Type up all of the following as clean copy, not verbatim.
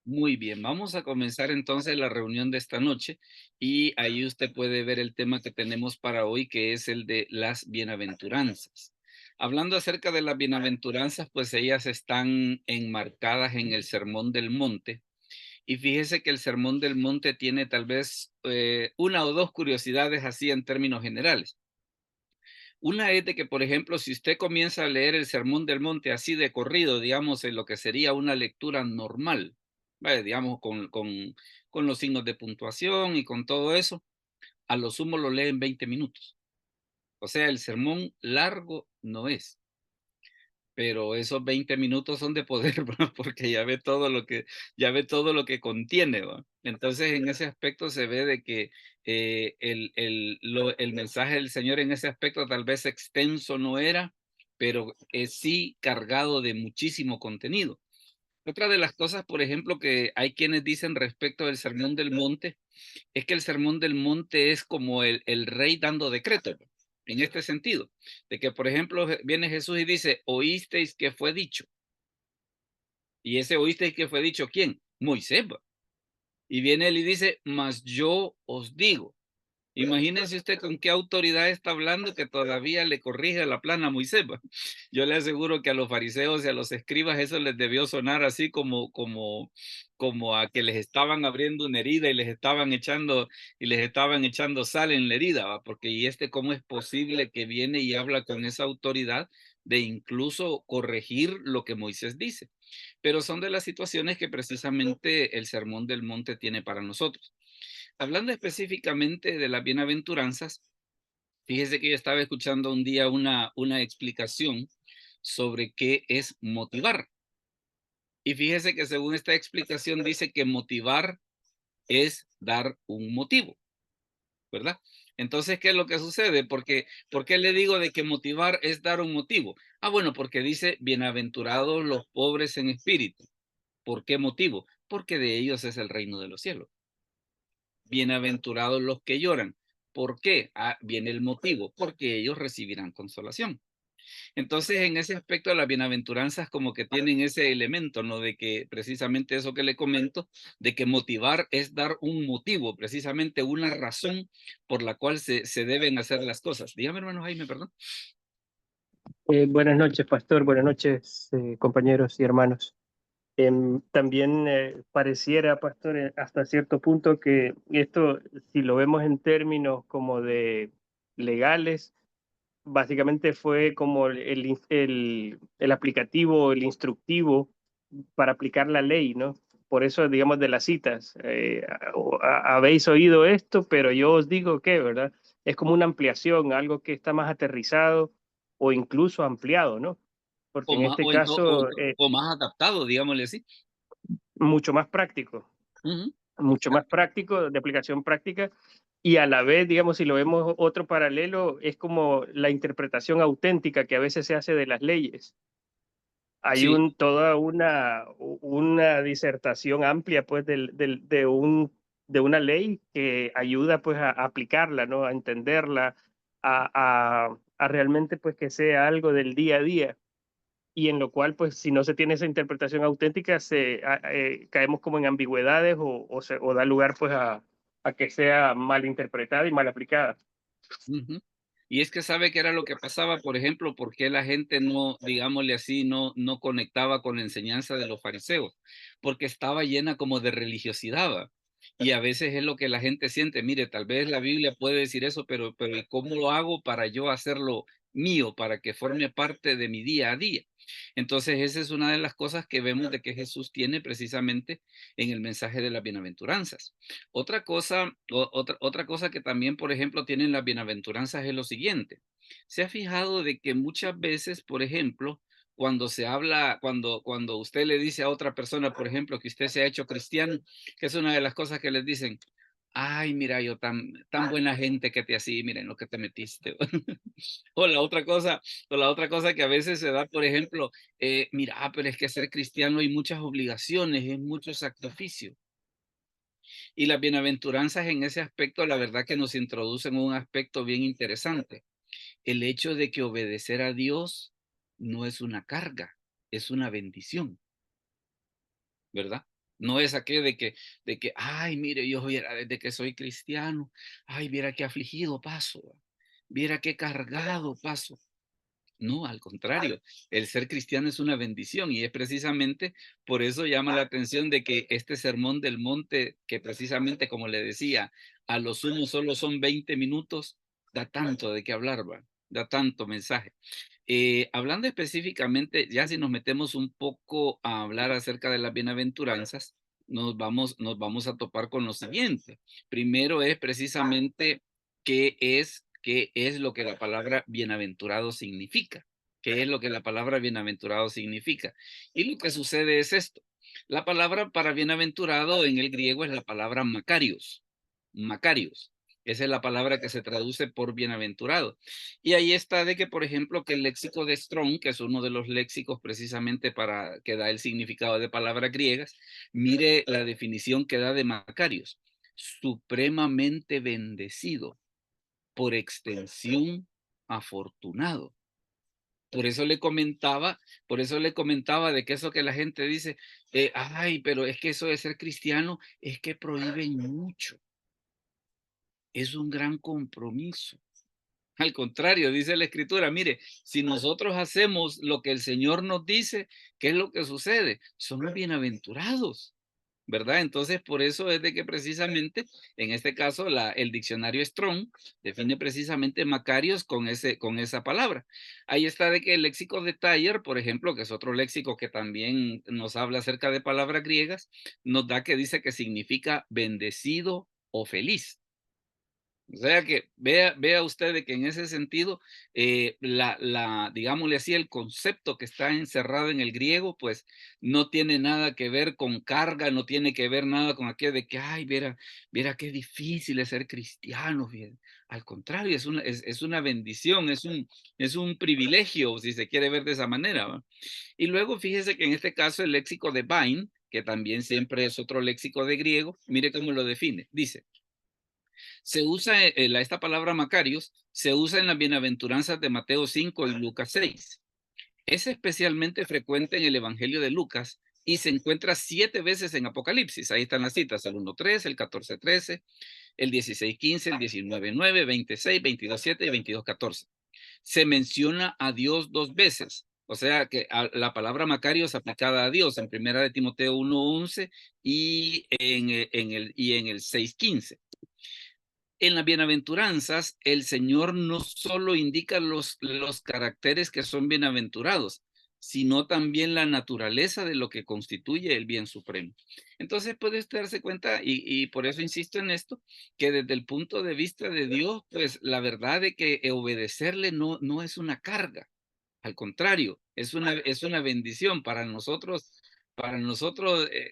Muy bien, vamos a comenzar entonces la reunión de esta noche y ahí usted puede ver el tema que tenemos para hoy, que es el de las bienaventuranzas. Hablando acerca de las bienaventuranzas, pues ellas están enmarcadas en el Sermón del Monte. Y fíjese que el Sermón del Monte tiene tal vez una o dos curiosidades así en términos generales. Una es de que, por ejemplo, si usted comienza a leer el Sermón del Monte así de corrido, digamos, en lo que sería una lectura normal, ¿vale? Digamos, con los signos de puntuación y con todo eso, a lo sumo lo lee en 20 minutos. O sea, el sermón largo no es. Pero esos 20 minutos son de poder, ¿verdad? Porque ya ve todo lo que contiene, ¿va? Entonces, en ese aspecto se ve de que, el mensaje del Señor en ese aspecto tal vez extenso no era, pero, sí cargado de muchísimo contenido. Otra de las cosas, por ejemplo, que hay quienes dicen respecto del Sermón del Monte, es que el Sermón del Monte es como el rey dando decretos, ¿no? En este sentido, de que, por ejemplo, viene Jesús y dice, oísteis que fue dicho. Y ese oísteis que fue dicho, ¿quién? Moisés, ¿va? Y viene él y dice, mas yo os digo. Imagínense usted con qué autoridad está hablando que todavía le corrige la plana a Moisés, ¿va? Yo le aseguro que a los fariseos y a los escribas eso les debió sonar así como a que les estaban abriendo una herida y les estaban echando sal en la herida, ¿va? Porque y cómo es posible que viene y habla con esa autoridad de incluso corregir lo que Moisés dice. Pero son de las situaciones que precisamente el Sermón del Monte tiene para nosotros. Hablando específicamente de las bienaventuranzas, fíjese que yo estaba escuchando un día una explicación sobre qué es motivar. Y fíjese que según esta explicación dice que motivar es dar un motivo, ¿verdad? Entonces, ¿qué es lo que sucede? ¿Por qué le digo de que motivar es dar un motivo? Ah, bueno, porque dice, bienaventurados los pobres en espíritu. ¿Por qué motivo? Porque de ellos es el reino de los cielos. Bienaventurados los que lloran. ¿Por qué? Ah, viene el motivo, porque ellos recibirán consolación. Entonces, en ese aspecto, las bienaventuranzas como que tienen ese elemento, ¿no? De que precisamente eso que le comento, de que motivar es dar un motivo, precisamente una razón por la cual se deben hacer las cosas. Dígame, hermano Jaime, perdón. Buenas noches, pastor. Buenas noches, compañeros y hermanos. También pareciera, pastor, hasta cierto punto que esto, si lo vemos en términos como de legales, básicamente fue como el aplicativo, el instructivo para aplicar la ley, ¿no? Por eso, digamos, de las citas, habéis oído esto, pero yo os digo que, ¿verdad? Es como una ampliación, algo que está más aterrizado o incluso ampliado, ¿no? Porque en este caso, O más adaptado, digámosle así. mucho más práctico, Ujú. mucho más práctico, de aplicación práctica, y a la vez, digamos, si lo vemos otro paralelo, es como la interpretación auténtica que a veces se hace de las leyes. Hay Sí, toda una disertación amplia, pues, de una ley que ayuda, pues, a aplicarla, ¿no? A entenderla, a realmente, pues, que sea algo del día a día. Y en lo cual, pues, si no se tiene esa interpretación auténtica, caemos como en ambigüedades o da lugar, pues, a que sea mal interpretada y mal aplicada. ujú. Y es que sabe que era lo que pasaba, por ejemplo, por qué la gente no, digámosle así, no conectaba con la enseñanza de los fariseos, porque estaba llena como de religiosidad, ¿va? Y a veces es lo que la gente siente, mire, tal vez la Biblia puede decir eso, pero ¿y cómo lo hago para yo hacerlo mío, para que forme parte de mi día a día? Entonces, esa es una de las cosas que vemos de que Jesús tiene precisamente en el mensaje de las bienaventuranzas. Otra cosa que también, por ejemplo, tienen las bienaventuranzas es lo siguiente. ¿Se ha fijado de que muchas veces, por ejemplo, cuando se habla, cuando usted le dice a otra persona, por ejemplo, que usted se ha hecho cristiano, que es una de las cosas que les dicen, ay, mira, yo tan buena gente que te así, miren lo que te metiste. O la otra cosa, o la otra cosa que a veces se da, por ejemplo, mira, pero es que ser cristiano hay muchas obligaciones, es mucho sacrificio. Y las bienaventuranzas en ese aspecto, la verdad que nos introducen un aspecto bien interesante. El hecho de que obedecer a Dios no es una carga, es una bendición, ¿verdad? No es aquello de que, ay, mire, yo viera desde que soy cristiano, ay, viera qué afligido paso, viera qué cargado paso. No, al contrario, el ser cristiano es una bendición y es precisamente por eso llama la atención de que este sermón del monte, que precisamente como le decía, a lo sumo solo son 20 minutos, da tanto de qué hablar, ¿va? Da tanto mensaje. Hablando específicamente, ya si nos metemos un poco a hablar acerca de las bienaventuranzas, nos vamos a topar con lo siguiente. Primero es precisamente qué es lo que la palabra bienaventurado significa. ¿Qué es lo que la palabra bienaventurado significa? Y lo que sucede es esto. La palabra para bienaventurado en el griego es la palabra Macarios. Macarios. Esa es la palabra que se traduce por bienaventurado. Y ahí está de que, por ejemplo, que el léxico de Strong, que es uno de los léxicos precisamente para que da el significado de palabras griegas, mire la definición que da de Macarios. Supremamente bendecido, por extensión, afortunado. Por eso le comentaba de que eso que la gente dice, ay, pero es que eso de ser cristiano es que prohíben mucho. Es un gran compromiso. Al contrario, dice la escritura, mire, si nosotros hacemos lo que el Señor nos dice, ¿qué es lo que sucede? Somos bienaventurados, ¿verdad? Entonces, por eso es de que precisamente, en este caso, el diccionario Strong define precisamente Macarios con esa palabra. Ahí está de que el léxico de Taller, por ejemplo, que es otro léxico que también nos habla acerca de palabras griegas, nos da que dice que significa bendecido o feliz. O sea que vea usted de que en ese sentido, digámosle así, el concepto que está encerrado en el griego, pues no tiene nada que ver con carga, no tiene que ver nada con aquello de que, ay, viera qué difícil es ser cristiano. Fíjate. Al contrario, es una bendición, es un privilegio, si se quiere ver de esa manera. ¿Va? Y luego fíjese que en este caso el léxico de Bain, que también siempre es otro léxico de griego, mire cómo lo define. Dice, se usa esta palabra Macarios, se usa en las bienaventuranzas de Mateo 5 y Lucas 6. Es especialmente frecuente en el Evangelio de Lucas y se encuentra 7 veces en Apocalipsis. Ahí están las citas, el 1.3, el 14.13, el 16.15, el 19.9, 26, 22.7 y 22.14. Se menciona a Dios 2 veces. O sea que la palabra Macarios aplicada a Dios en primera de Timoteo 1.11 y en el 6.15. En las bienaventuranzas, el Señor no solo indica los caracteres que son bienaventurados, sino también la naturaleza de lo que constituye el bien supremo. Entonces puede usted darse cuenta, y por eso insisto en esto, que desde el punto de vista de Dios, pues la verdad de que obedecerle no es una carga, al contrario, es una bendición para nosotros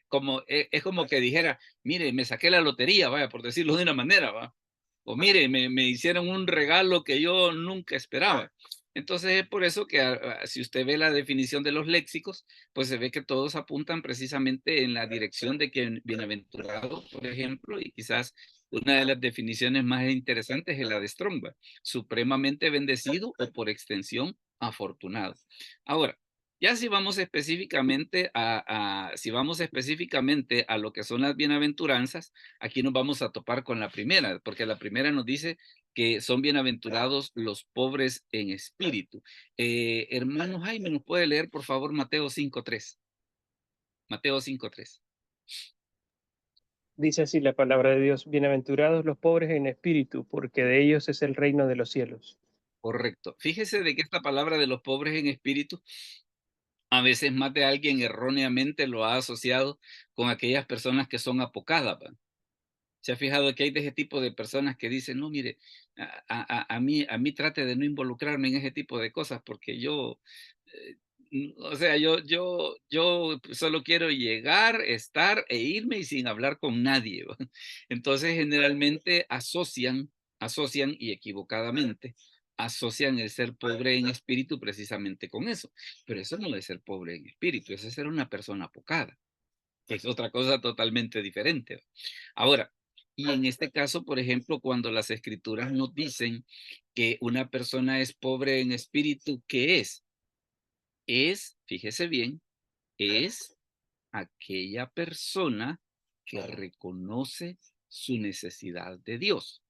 como, es como que dijera, mire, me saqué la lotería, vaya, por decirlo de una manera, va. O mire, me hicieron un regalo que yo nunca esperaba. Entonces es por eso que si usted ve la definición de los léxicos, pues se ve que todos apuntan precisamente en la dirección de que bienaventurado, por ejemplo, y quizás una de las definiciones más interesantes es la de Strong, ¿va? Supremamente bendecido o por extensión afortunado. Ahora, ya si vamos específicamente si vamos específicamente a lo que son las bienaventuranzas, aquí nos vamos a topar con la primera, porque la primera nos dice que son bienaventurados los pobres en espíritu. Hermano Jaime, ¿nos puede leer, por favor, Mateo 5.3? Mateo 5.3. Dice así la palabra de Dios, bienaventurados los pobres en espíritu, porque de ellos es el reino de los cielos. Correcto. Fíjese de que esta palabra de los pobres en espíritu, a veces más de alguien erróneamente lo ha asociado con aquellas personas que son apocadas, ¿va? ¿Se ha fijado que hay de ese tipo de personas que dicen, no, mire, a mí trate de no involucrarme en ese tipo de cosas porque yo, o sea, yo solo quiero llegar, estar e irme y sin hablar con nadie, ¿va? Entonces, generalmente asocian y equivocadamente, asocian el ser pobre en espíritu precisamente con eso. Pero eso no es ser pobre en espíritu, eso es ser una persona apocada, que es otra cosa totalmente diferente. Ahora, y en este caso, por ejemplo, cuando las escrituras nos dicen que una persona es pobre en espíritu, ¿qué es? Es, fíjese bien, es aquella persona que reconoce su necesidad de Dios.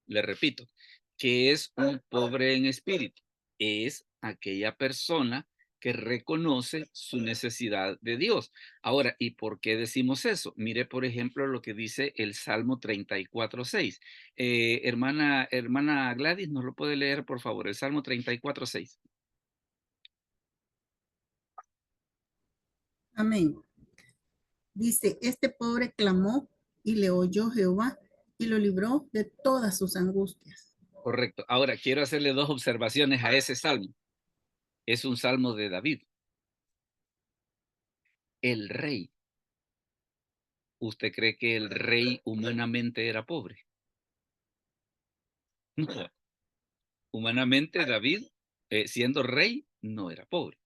Le repito, ¿qué es un pobre en espíritu? Es aquella persona que reconoce su necesidad de Dios. Ahora, ¿y por qué decimos eso? Mire, por ejemplo, lo que dice el Salmo 34:6. Hermana Gladys, ¿nos lo puede leer, por favor? El Salmo 34:6. Amén. Dice, este pobre clamó y le oyó Jehová y lo libró de todas sus angustias. Correcto. Ahora, quiero hacerle dos observaciones a ese salmo. Es un salmo de David. El rey. ¿Usted cree que el rey humanamente era pobre? No. Humanamente David, siendo rey, no era pobre.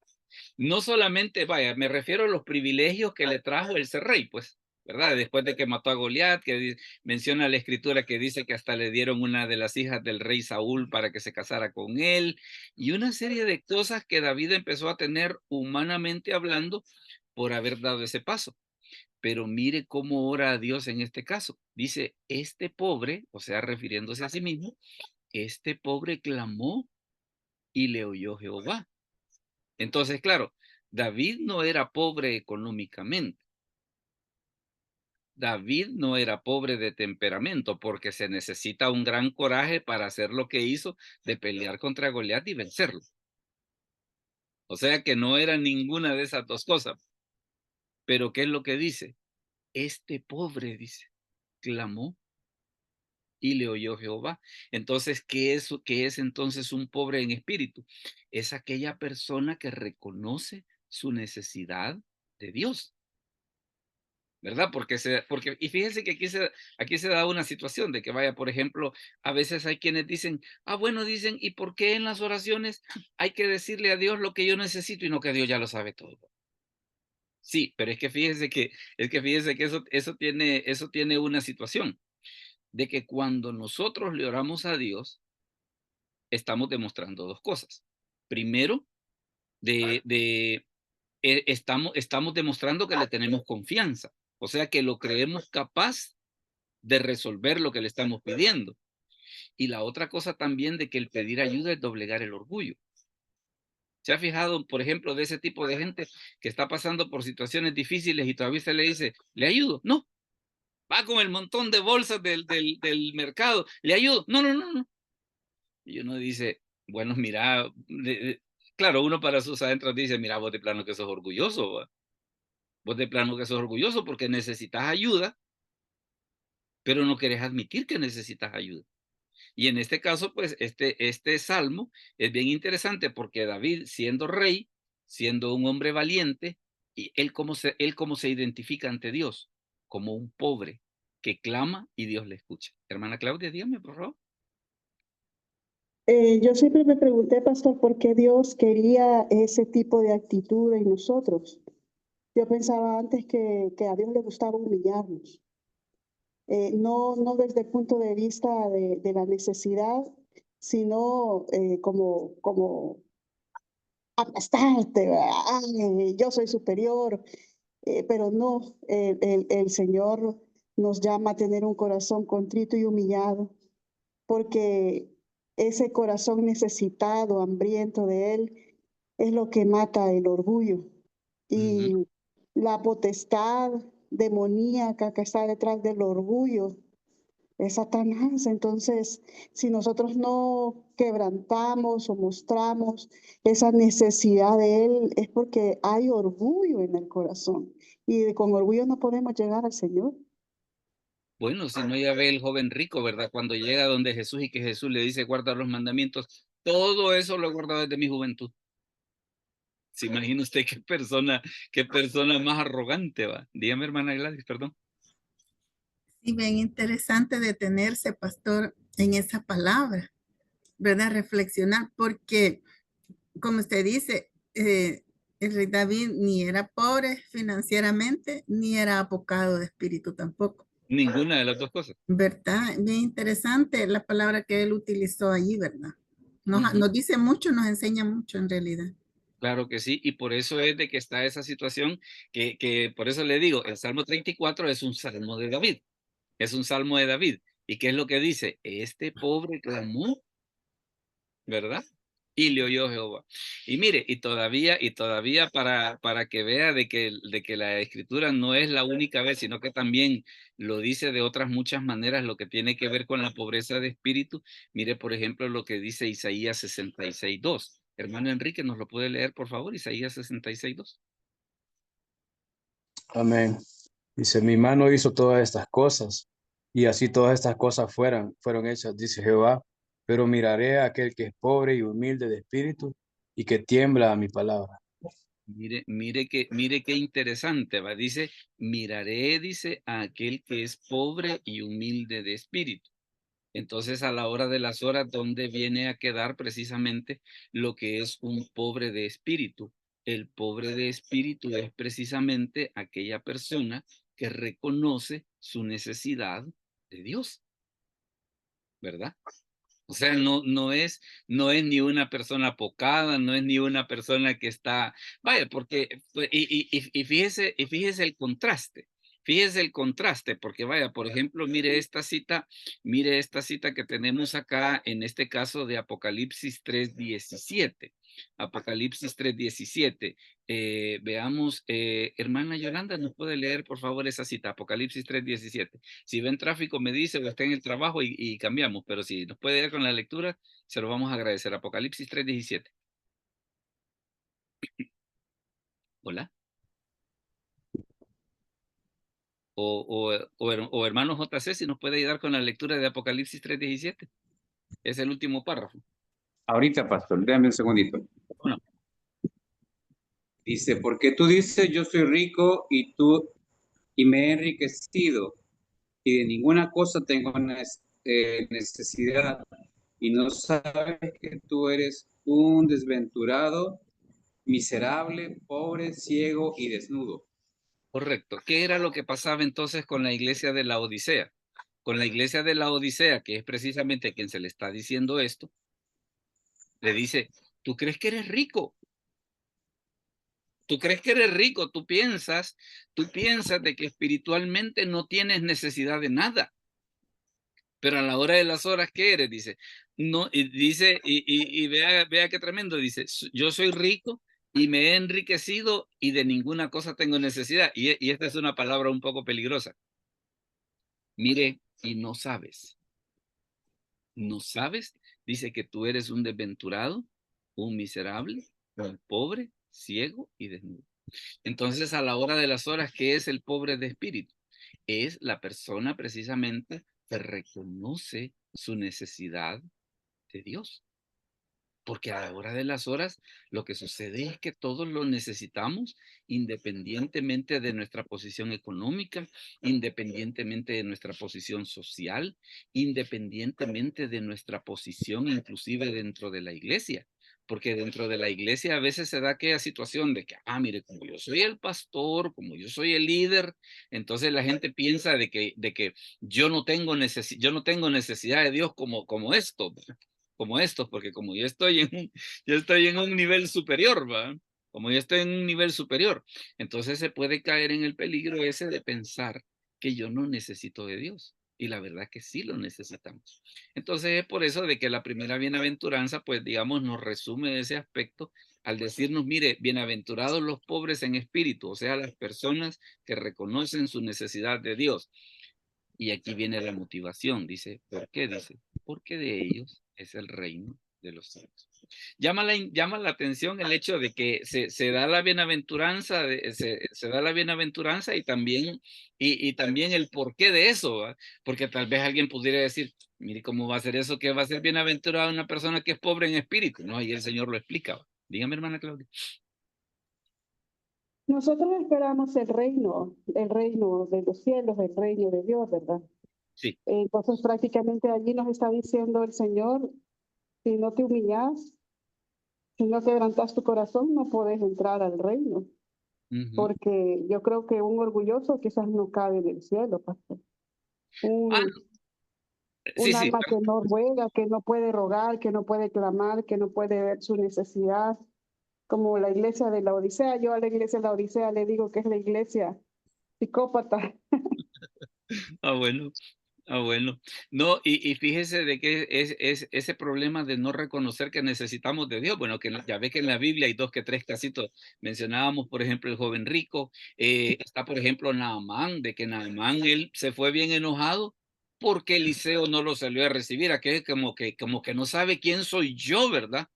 No solamente, vaya, me refiero a los privilegios que le trajo el ser rey, pues, ¿verdad? Después de que mató a Goliat, que menciona la escritura que dice que hasta le dieron una de las hijas del rey Saúl para que se casara con él, y una serie de cosas que David empezó a tener humanamente hablando por haber dado ese paso. Pero mire cómo ora a Dios en este caso. Dice, este pobre, o sea, refiriéndose a sí mismo, este pobre clamó y le oyó Jehová. Entonces, claro, David no era pobre económicamente. David no era pobre de temperamento, porque se necesita un gran coraje para hacer lo que hizo de pelear contra Goliat y vencerlo. O sea que no era ninguna de esas dos cosas. Pero ¿qué es lo que dice? Este pobre, dice, clamó y le oyó Jehová. Entonces, qué es entonces un pobre en espíritu? Es aquella persona que reconoce su necesidad de Dios, ¿verdad? Y fíjense que aquí se da una situación de que vaya, por ejemplo, a veces hay quienes dicen, bueno, dicen, ¿y por qué en las oraciones hay que decirle a Dios lo que yo necesito y no que Dios ya lo sabe todo? Sí, pero es que fíjese que eso tiene una situación, de que cuando nosotros le oramos a Dios, estamos demostrando dos cosas. Primero, estamos demostrando que le tenemos confianza, o sea, que lo creemos capaz de resolver lo que le estamos pidiendo. Y la otra cosa también de que el pedir ayuda es doblegar el orgullo. ¿Se ha fijado, por ejemplo, de ese tipo de gente que está pasando por situaciones difíciles y todavía se le dice, ¿le ayudo? No. Va con el montón de bolsas del mercado, ¿le ayudo? No, no, no, no. Y uno dice, bueno, mira, claro, uno para sus adentros dice, mira, vos de plano que sos orgulloso, ¿va? Vos de plano que sos orgulloso porque necesitas ayuda, pero no querés admitir que necesitas ayuda. Y en este caso, pues, este salmo es bien interesante porque David, siendo rey, siendo un hombre valiente, y él cómo se identifica ante Dios, como un pobre que clama y Dios le escucha. Hermana Claudia, dígame, por favor. Yo siempre me pregunté, pastor, por qué Dios quería ese tipo de actitud en nosotros. Yo pensaba antes que a Dios le gustaba humillarnos. No desde el punto de vista de la necesidad, sino como aplastarte, ay, yo soy superior, pero no, el Señor nos llama a tener un corazón contrito y humillado, porque ese corazón necesitado, hambriento de Él, es lo que mata el orgullo. Y la potestad demoníaca que está detrás del orgullo es Satanás. Entonces, si nosotros no quebrantamos o mostramos esa necesidad de Él, es porque hay orgullo en el corazón. Y con orgullo no podemos llegar al Señor. Bueno, si no, ya ve el joven rico, ¿verdad? Cuando llega donde Jesús y que Jesús le dice, guarda los mandamientos, todo eso lo he guardado desde mi juventud. ¿Se imagina usted qué persona más arrogante va? Dígame, hermana Gladys, perdón. Sí, bien interesante detenerse, pastor, en esa palabra, ¿verdad? Reflexionar, porque, como usted dice, el rey David ni era pobre financieramente, ni era apocado de espíritu tampoco. Ninguna de las dos cosas. ¿Verdad? Bien interesante la palabra que él utilizó allí, ¿verdad? Nos Ujú. dice mucho, nos enseña mucho en realidad. Claro que sí, y por eso es de que está esa situación que por eso le digo, el Salmo 34 es un salmo de David, es un salmo de David. ¿Y qué es lo que dice? Este pobre clamó, ¿verdad? Y le oyó Jehová. Y mire, y todavía para que vea de que la escritura no es la única vez, sino que también lo dice de otras muchas maneras, lo que tiene que ver con la pobreza de espíritu. Mire, por ejemplo, lo que dice Isaías 66:2. Hermano Enrique, ¿nos lo puede leer, por favor? Isaías 66:2. Amén. Dice, mi mano hizo todas estas cosas, y así todas estas cosas fueron hechas, dice Jehová, pero miraré a aquel que es pobre y humilde de espíritu, y que tiembla a mi palabra. Mire qué interesante, va. Dice, miraré, dice, a aquel que es pobre y humilde de espíritu. Entonces, a la hora de las horas, ¿dónde viene a quedar precisamente lo que es un pobre de espíritu? El pobre de espíritu es precisamente aquella persona que reconoce su necesidad de Dios, ¿verdad? O sea, no es ni una persona apocada, no es ni una persona que está, vaya, porque, pues, y fíjese fíjese el contraste, porque vaya, por ejemplo, mire esta cita que tenemos acá, en este caso de Apocalipsis 3:17. Apocalipsis 3:17. Veamos, hermana Yolanda, ¿nos puede leer, por favor, esa cita? Apocalipsis 3:17. Si ven tráfico, me dice, o está en el trabajo y cambiamos, pero si nos puede ir con la lectura, se lo vamos a agradecer. Apocalipsis 3:17. Hola. O hermano JC, si nos puede ayudar con la lectura de Apocalipsis 3:17. Es el último párrafo. Ahorita, pastor, déjame un segundito. Bueno, Dice, porque tú dices, yo soy rico y me he enriquecido y de ninguna cosa tengo necesidad y no sabes que tú eres un desventurado, miserable, pobre, ciego y desnudo. correcto. ¿Qué era lo que pasaba entonces con la iglesia de la Odisea? Con la iglesia de la Odisea, que es precisamente quien se le está diciendo esto, le dice, ¿tú crees que eres rico? Tú crees que eres rico, tú piensas de que espiritualmente no tienes necesidad de nada. Pero a la hora de las horas, ¿qué eres? Dice, no, y dice, y vea qué tremendo, dice, yo soy rico y me he enriquecido y de ninguna cosa tengo necesidad. Y esta es una palabra un poco peligrosa. Mire, y no sabes, dice que tú eres un desventurado, un miserable, un pobre, ciego y desnudo. Entonces, a la hora de las horas, ¿qué es el pobre de espíritu? Es la persona precisamente que reconoce su necesidad de Dios. Porque a la hora de las horas, lo que sucede es que todos lo necesitamos, independientemente de nuestra posición económica, independientemente de nuestra posición social, independientemente de nuestra posición inclusive dentro de la iglesia. Porque dentro de la iglesia a veces se da aquella situación de que, mire, como yo soy el pastor, como yo soy el líder, entonces la gente piensa de que yo no tengo necesidad de Dios como esto. Como estos, porque como yo estoy en un nivel superior, ¿va? Como yo estoy en un nivel superior, entonces se puede caer en el peligro ese de pensar que yo no necesito de Dios. Y la verdad que sí lo necesitamos. Entonces es por eso de que la primera bienaventuranza, pues digamos, nos resume ese aspecto al decirnos, mire, bienaventurados los pobres en espíritu, o sea, las personas que reconocen su necesidad de Dios. Y aquí viene la motivación, dice, ¿por qué? Dice, porque de ellos es el reino de los cielos. Llama la atención el hecho de que se da la bienaventuranza, se da la bienaventuranza y también el porqué de eso, ¿va? Porque tal vez alguien pudiera decir, mire, ¿cómo va a ser eso que va a ser bienaventurada una persona que es pobre en espíritu? No, y el Señor lo explica, ¿va? Dígame, hermana Claudia. Nosotros esperamos el reino de los cielos, el reino de Dios, ¿verdad? Sí. Entonces prácticamente allí nos está diciendo el Señor, si no te humillas, si no quebrantas tu corazón, no puedes entrar al reino. Porque yo creo que un orgulloso quizás no cabe en el cielo, pastor. Un Sí. alma que no ruega, que no puede rogar, que no puede clamar, que no puede ver su necesidad. como la iglesia de la Odisea. Yo a la iglesia de la Odisea le digo que es la iglesia psicópata. Ah, bueno. Ah, bueno. No, y fíjese de que es ese problema de no reconocer que necesitamos de Dios. Bueno, que ya ve que en la Biblia hay 2 que 3 casitos. Mencionábamos, por ejemplo, el joven rico. Está, por ejemplo, Naamán, de que Naamán, él se fue bien enojado porque Eliseo no lo salió a recibir. Aquel como que no sabe quién soy yo, ¿verdad?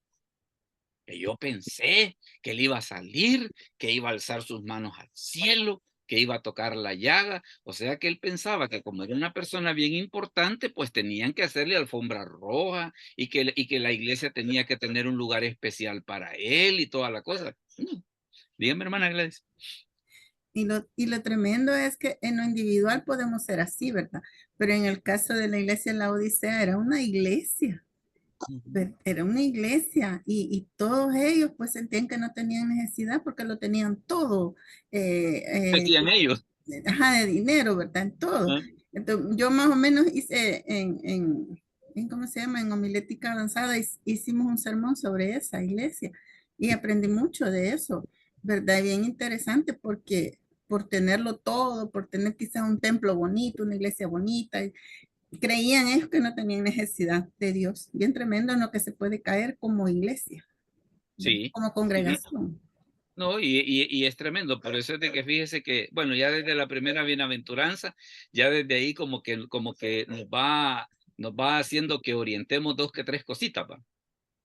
Que yo pensé que él iba a salir, que iba a alzar sus manos al cielo, que iba a tocar la llaga. O sea que él pensaba que como era una persona bien importante, pues tenían que hacerle alfombra roja y que la iglesia tenía que tener un lugar especial para él y toda la cosa. No. Dígame, hermana Gladys. Y lo tremendo es que en lo individual podemos ser así, ¿verdad? Pero en el caso de la iglesia de la Odisea era una iglesia. Era una iglesia y todos ellos pues sentían que no tenían necesidad porque lo tenían todo, Decían ellos. ajá, de dinero, ¿verdad? En todo. ¿Ah? Entonces, yo más o menos hice ¿cómo se llama? En homilética avanzada hicimos un sermón sobre esa iglesia y aprendí mucho de eso, ¿verdad? Bien interesante porque por tenerlo todo, por tener quizás un templo bonito, una iglesia bonita, creían ellos que no tenían necesidad de Dios. Bien tremendo en lo que se puede caer como iglesia, Sí. como Ujú. congregación. No, y es tremendo, por eso es de que fíjese que, bueno, ya desde la primera bienaventuranza, ya desde ahí como que nos va haciendo que orientemos 2 que 3 cositas, ¿va?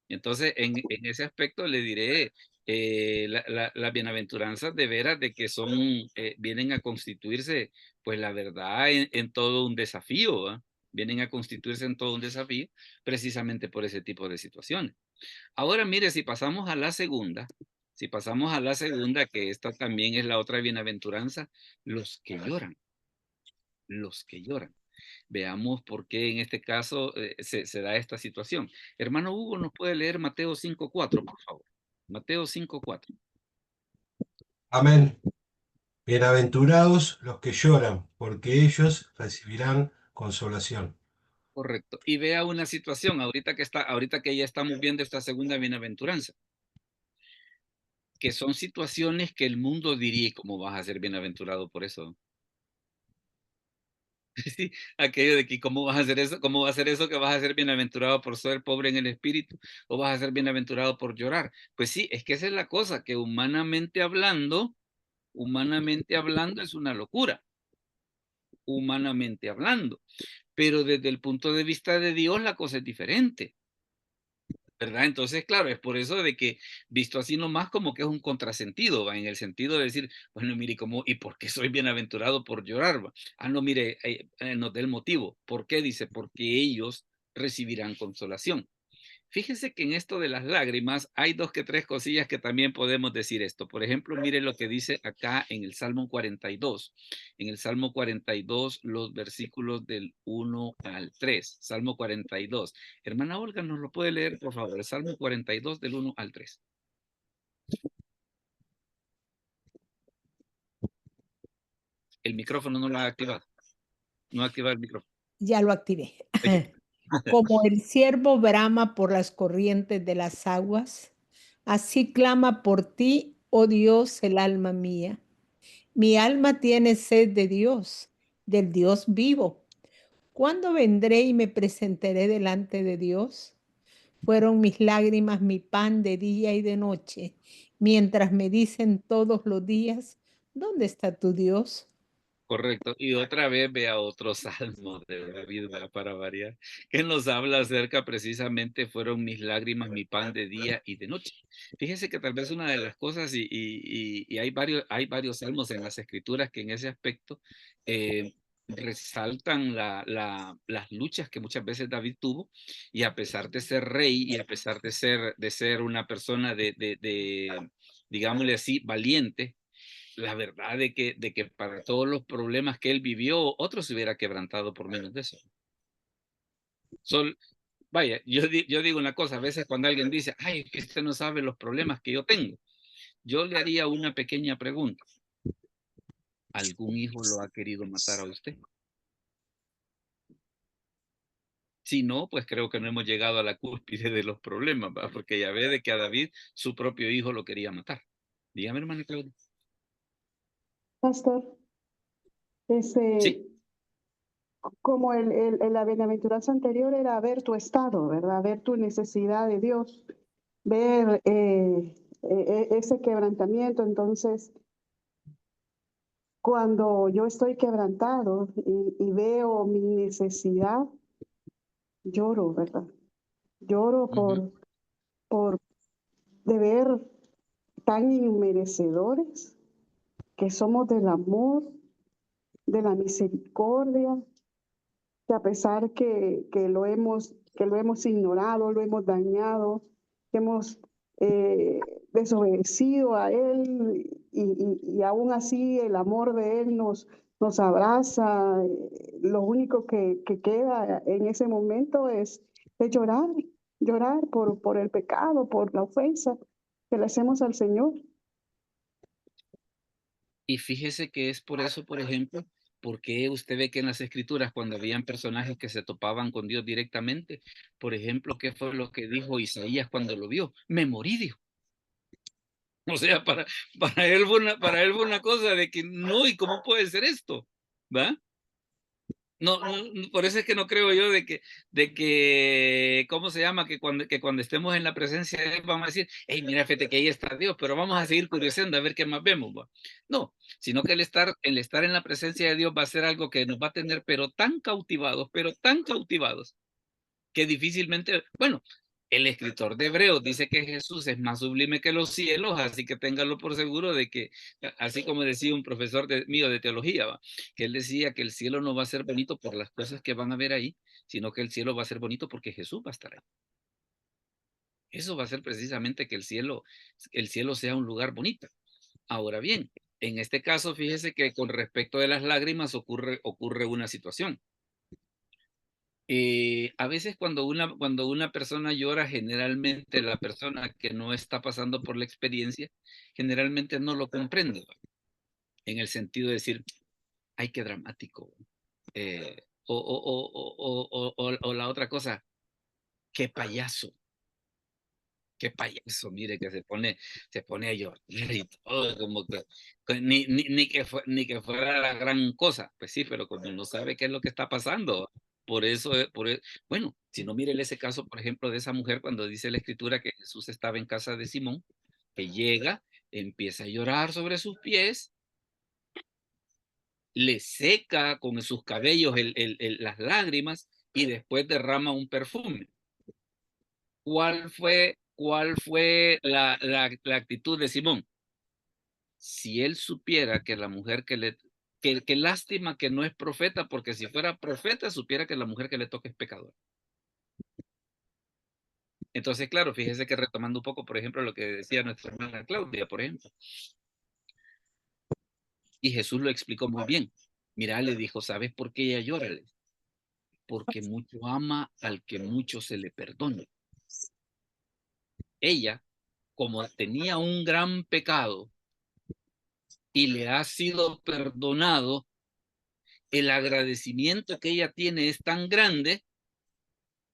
Entonces, en ese aspecto le diré, las bienaventuranzas de veras de que son, vienen a constituirse, pues la verdad, en todo un desafío, ¿va? Vienen a constituirse en todo un desafío, precisamente por ese tipo de situaciones. Ahora mire, si pasamos a la segunda, que esta también es la otra bienaventuranza, los que lloran, los que lloran. Veamos por qué en este caso se da esta situación. Hermano Hugo, ¿nos puede leer Mateo 5:4, por favor? Mateo 5:4. Amén. Bienaventurados los que lloran, porque ellos recibirán consolación. Correcto. Y vea una situación, ahorita que ya estamos viendo esta segunda bienaventuranza, que son situaciones que el mundo diría, ¿cómo vas a ser bienaventurado por eso? Sí, aquello de que cómo vas a hacer eso, cómo va a ser eso que vas a ser bienaventurado por ser pobre en el espíritu o vas a ser bienaventurado por llorar. Pues sí, es que esa es la cosa, que humanamente hablando es una locura, humanamente hablando, pero desde el punto de vista de Dios la cosa es diferente. ¿Verdad? Entonces, claro, es por eso de que visto así nomás como que es un contrasentido, ¿va? En el sentido de decir, bueno, mire, ¿cómo y por qué soy bienaventurado por llorar? ¿Va? Ah, no, mire, nos da el motivo. ¿Por qué? Dice, porque ellos recibirán consolación. Fíjese que en esto de las lágrimas hay 2 que 3 cosillas que también podemos decir esto. Por ejemplo, mire lo que dice acá en el Salmo 42. En el Salmo 42, los versículos del 1 al 3. Salmo 42. Hermana Olga, ¿nos lo puede leer, por favor? El Salmo 42 del 1 al 3. El micrófono no lo ha activado. No ha activado el micrófono. Ya lo activé. Ahí Como el ciervo brama por las corrientes de las aguas, así clama por ti, oh Dios, el alma mía. Mi alma tiene sed de Dios, del Dios vivo. ¿Cuándo vendré y me presentaré delante de Dios? Fueron mis lágrimas mi pan de día y de noche, mientras me dicen todos los días, ¿dónde está tu Dios? Correcto. Y otra vez vea otro salmo de David, ¿verdad? Para variar, que nos habla acerca precisamente, fueron mis lágrimas, mi pan de día y de noche. Fíjese que tal vez una de las cosas, y hay varios salmos en las escrituras que en ese aspecto resaltan las luchas que muchas veces David tuvo, y a pesar de ser rey, y a pesar de ser una persona digámosle así, valiente, la verdad de que para todos los problemas que él vivió, otro se hubiera quebrantado por menos de eso. Vaya, yo digo una cosa, a veces cuando alguien dice, ay, que usted no sabe los problemas que yo tengo, yo le haría una pequeña pregunta. ¿Algún hijo lo ha querido matar a usted? Si no, pues creo que no hemos llegado a la cúspide de los problemas, ¿va? Porque ya ve de que a David su propio hijo lo quería matar. Dígame, hermana Claudia. Pastor, Sí. como la bienaventuranza anterior era ver tu estado, ¿verdad? Ver tu necesidad de Dios, ver ese quebrantamiento. Entonces, cuando yo estoy quebrantado y veo mi necesidad, lloro, ¿verdad? Lloro por de ver tan inmerecedores que somos del amor, de la misericordia, que a pesar que lo hemos ignorado, lo hemos dañado, que hemos desobedecido a Él y aún así el amor de Él nos abraza. Lo único que queda en ese momento es llorar, llorar por el pecado, por la ofensa que le hacemos al Señor. Y fíjese que es por eso, por ejemplo, porque usted ve que en las escrituras, cuando habían personajes que se topaban con Dios directamente, por ejemplo, ¿qué fue lo que dijo Isaías cuando lo vio? Me morí, dijo. O sea, para él fue una cosa de que no, ¿y cómo puede ser esto? ¿Va? No, por eso es que no creo yo de que, ¿cómo se llama? Que cuando estemos en la presencia de Dios vamos a decir, hey, mira, fíjate que ahí está Dios, pero vamos a seguir curioseando a ver qué más vemos, ¿va? No, sino que el estar en la presencia de Dios va a ser algo que nos va a tener, pero tan cautivados, que difícilmente, bueno, el escritor de Hebreos dice que Jesús es más sublime que los cielos, así que téngalo por seguro de que, así como decía un profesor mío de teología, ¿va? Que él decía que el cielo no va a ser bonito por las cosas que van a ver ahí, sino que el cielo va a ser bonito porque Jesús va a estar ahí. Eso va a ser precisamente que el cielo sea un lugar bonito. Ahora bien, en este caso, fíjese que con respecto de las lágrimas ocurre una situación. A veces cuando una persona llora, generalmente la persona que no está pasando por la experiencia, generalmente no lo comprende, ¿va? En el sentido de decir, ay, qué dramático. O la otra cosa, qué payaso, mire, que se pone a llorar y todo, como que ni que fuera la gran cosa. Pues sí, pero cuando no sabe qué es lo que está pasando. Por eso, bueno, si no, mire ese caso, por ejemplo, de esa mujer cuando dice la escritura que Jesús estaba en casa de Simón, que llega, empieza a llorar sobre sus pies, le seca con sus cabellos las lágrimas y después derrama un perfume. ¿Cuál fue la actitud de Simón? Si él supiera que la mujer que lástima que no es profeta, porque si fuera profeta supiera que la mujer que le toca es pecadora. Entonces, claro, fíjese que retomando un poco, por ejemplo, lo que decía nuestra hermana Claudia, por ejemplo. Y Jesús lo explicó muy bien. Mira, le dijo, ¿sabes por qué ella llora? Porque mucho ama al que mucho se le perdona. Ella, como tenía un gran pecado y le ha sido perdonado, el agradecimiento que ella tiene es tan grande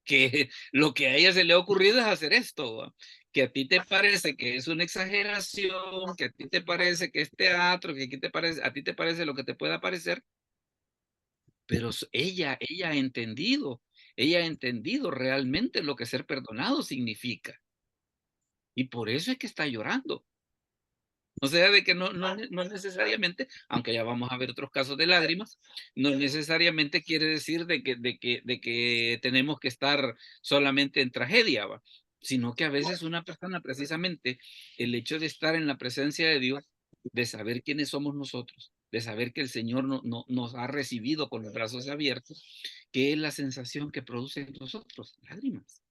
que lo que a ella se le ha ocurrido es hacer esto, ¿va? Que a ti te parece que es una exageración, que a ti te parece que es teatro, que a ti te parece lo que te pueda parecer, pero ella ha entendido realmente lo que ser perdonado significa. Y por eso es que está llorando. O sea, de que no necesariamente, aunque ya vamos a ver otros casos de lágrimas, no necesariamente quiere decir de que tenemos que estar solamente en tragedia, ¿va? Sino que a veces una persona, precisamente, el hecho de estar en la presencia de Dios, de saber quiénes somos nosotros, de saber que el Señor nos ha recibido con los brazos abiertos, ¿qué es la sensación que produce en nosotros? Lágrimas,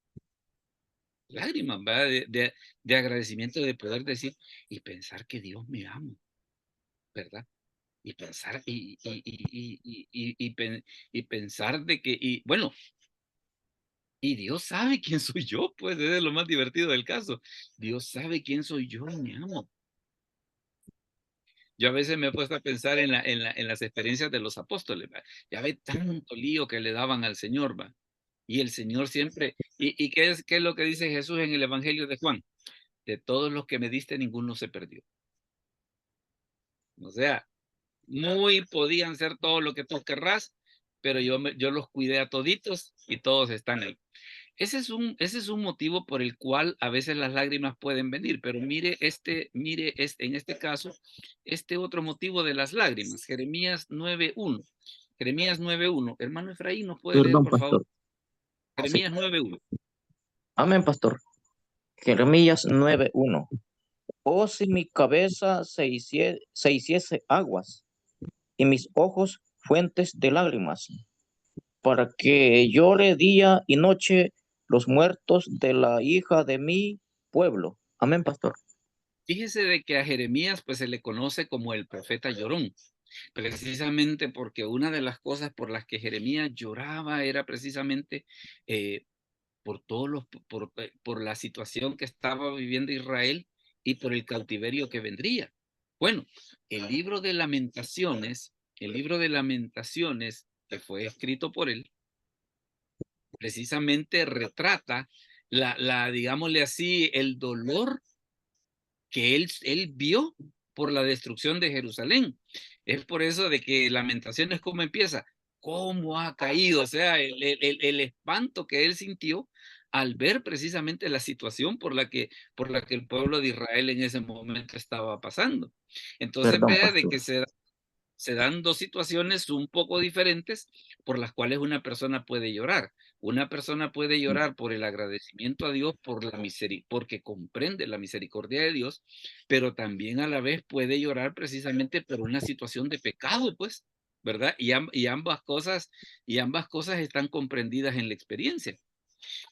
¿verdad? De agradecimiento, de poder decir y pensar que Dios me ama, ¿verdad? Y pensar, y pensar de que, bueno, y Dios sabe quién soy yo, pues es lo más divertido del caso. Dios sabe quién soy yo y me amo. Yo a veces me he puesto a pensar en las experiencias de los apóstoles, ¿va? Ya ve tanto lío que le daban al Señor, ¿va? Y el Señor siempre, ¿y qué es lo que dice Jesús en el Evangelio de Juan? De todos los que me diste, ninguno se perdió. O sea, muy podían ser todo lo que tú querrás, pero yo los cuidé a toditos y todos están ahí. Ese es un motivo por el cual a veces las lágrimas pueden venir, pero mire en este caso, este otro motivo de las lágrimas, Jeremías 9:1. Jeremías 9:1. Hermano Efraín, ¿nos puede leer, Perdón, por favor? pastor. Sí. Jeremías 9:1. Amén, pastor. Jeremías 9:1. Oh, si mi cabeza se hiciese aguas y mis ojos fuentes de lágrimas, para que llore día y noche los muertos de la hija de mi pueblo. Amén, pastor. Fíjese de que a Jeremías pues se le conoce como el profeta llorón, precisamente porque una de las cosas por las que Jeremías lloraba era precisamente por por la situación que estaba viviendo Israel y por el cautiverio que vendría. Bueno, el libro de Lamentaciones que fue escrito por él, precisamente retrata digámosle así, el dolor que él vio por la destrucción de Jerusalén. Es por eso de que Lamentaciones, ¿cómo empieza? ¿Cómo ha caído? O sea, el espanto que él sintió al ver precisamente la situación por la que el pueblo de Israel en ese momento estaba pasando. Entonces Perdón, vea de pastor. que se dan dos situaciones un poco diferentes por las cuales una persona puede llorar. Una persona puede llorar por el agradecimiento a Dios, porque comprende la misericordia de Dios, pero también a la vez puede llorar precisamente por una situación de pecado, pues, ¿verdad? Y ambas cosas están comprendidas en la experiencia.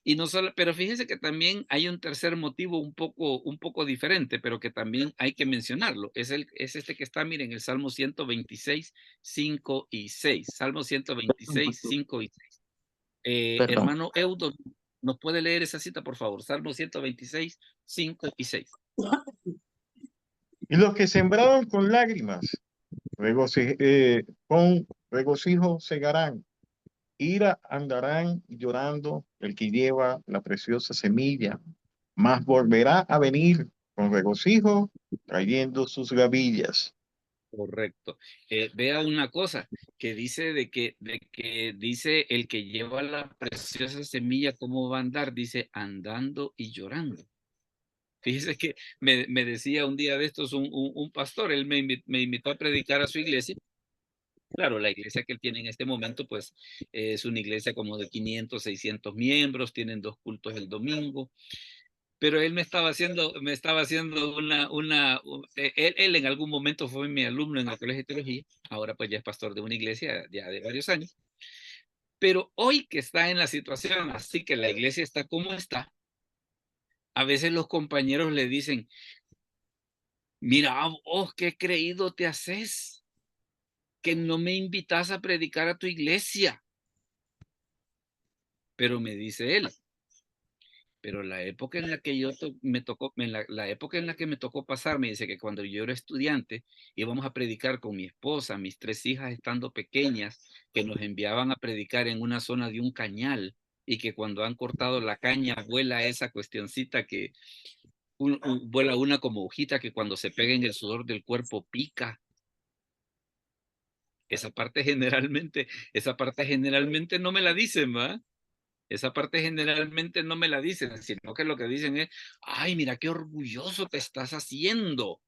Y no solo, pero fíjese que también hay un tercer motivo un poco diferente, pero que también hay que mencionarlo. Es este que está, miren, el Salmo 126, 5 y 6. Salmo 126, 5 y 6. Perdón. Hermano Eudo, ¿nos puede leer esa cita, por favor? Salmo 126, 5 y 6. Y los que sembraron con lágrimas, con regocijo segarán. Ira andarán llorando el que lleva la preciosa semilla, mas volverá a venir con regocijo trayendo sus gavillas. Correcto. Vea una cosa que dice de que dice el que lleva la preciosa semilla, ¿cómo va a andar? Dice andando y llorando. Fíjese que me decía un día de estos un pastor, él me invitó a predicar a su iglesia. Claro, la iglesia que él tiene en este momento, pues es una iglesia como de 500, 600 miembros, tienen 2 cultos el domingo, pero él me estaba haciendo él en algún momento fue mi alumno en el colegio de teología, ahora pues ya es pastor de una iglesia ya de varios años, pero hoy que está en la situación, así que la iglesia está como está, a veces los compañeros le dicen, mira, vos qué creído te haces, que no me invitas a predicar a tu iglesia. Pero me dice él, pero la época en la que me tocó, la época en la que me tocó pasar, me dice que cuando yo era estudiante, íbamos a predicar con mi esposa, mis 3 hijas estando pequeñas, que nos enviaban a predicar en una zona de un cañal, y que cuando han cortado la caña vuela esa cuestioncita que vuela una como hojita que cuando se pega en el sudor del cuerpo pica. Esa parte generalmente no me la dicen, ¿va? Esa parte generalmente no me la dicen, sino que lo que dicen es, ay, mira qué orgulloso te estás haciendo.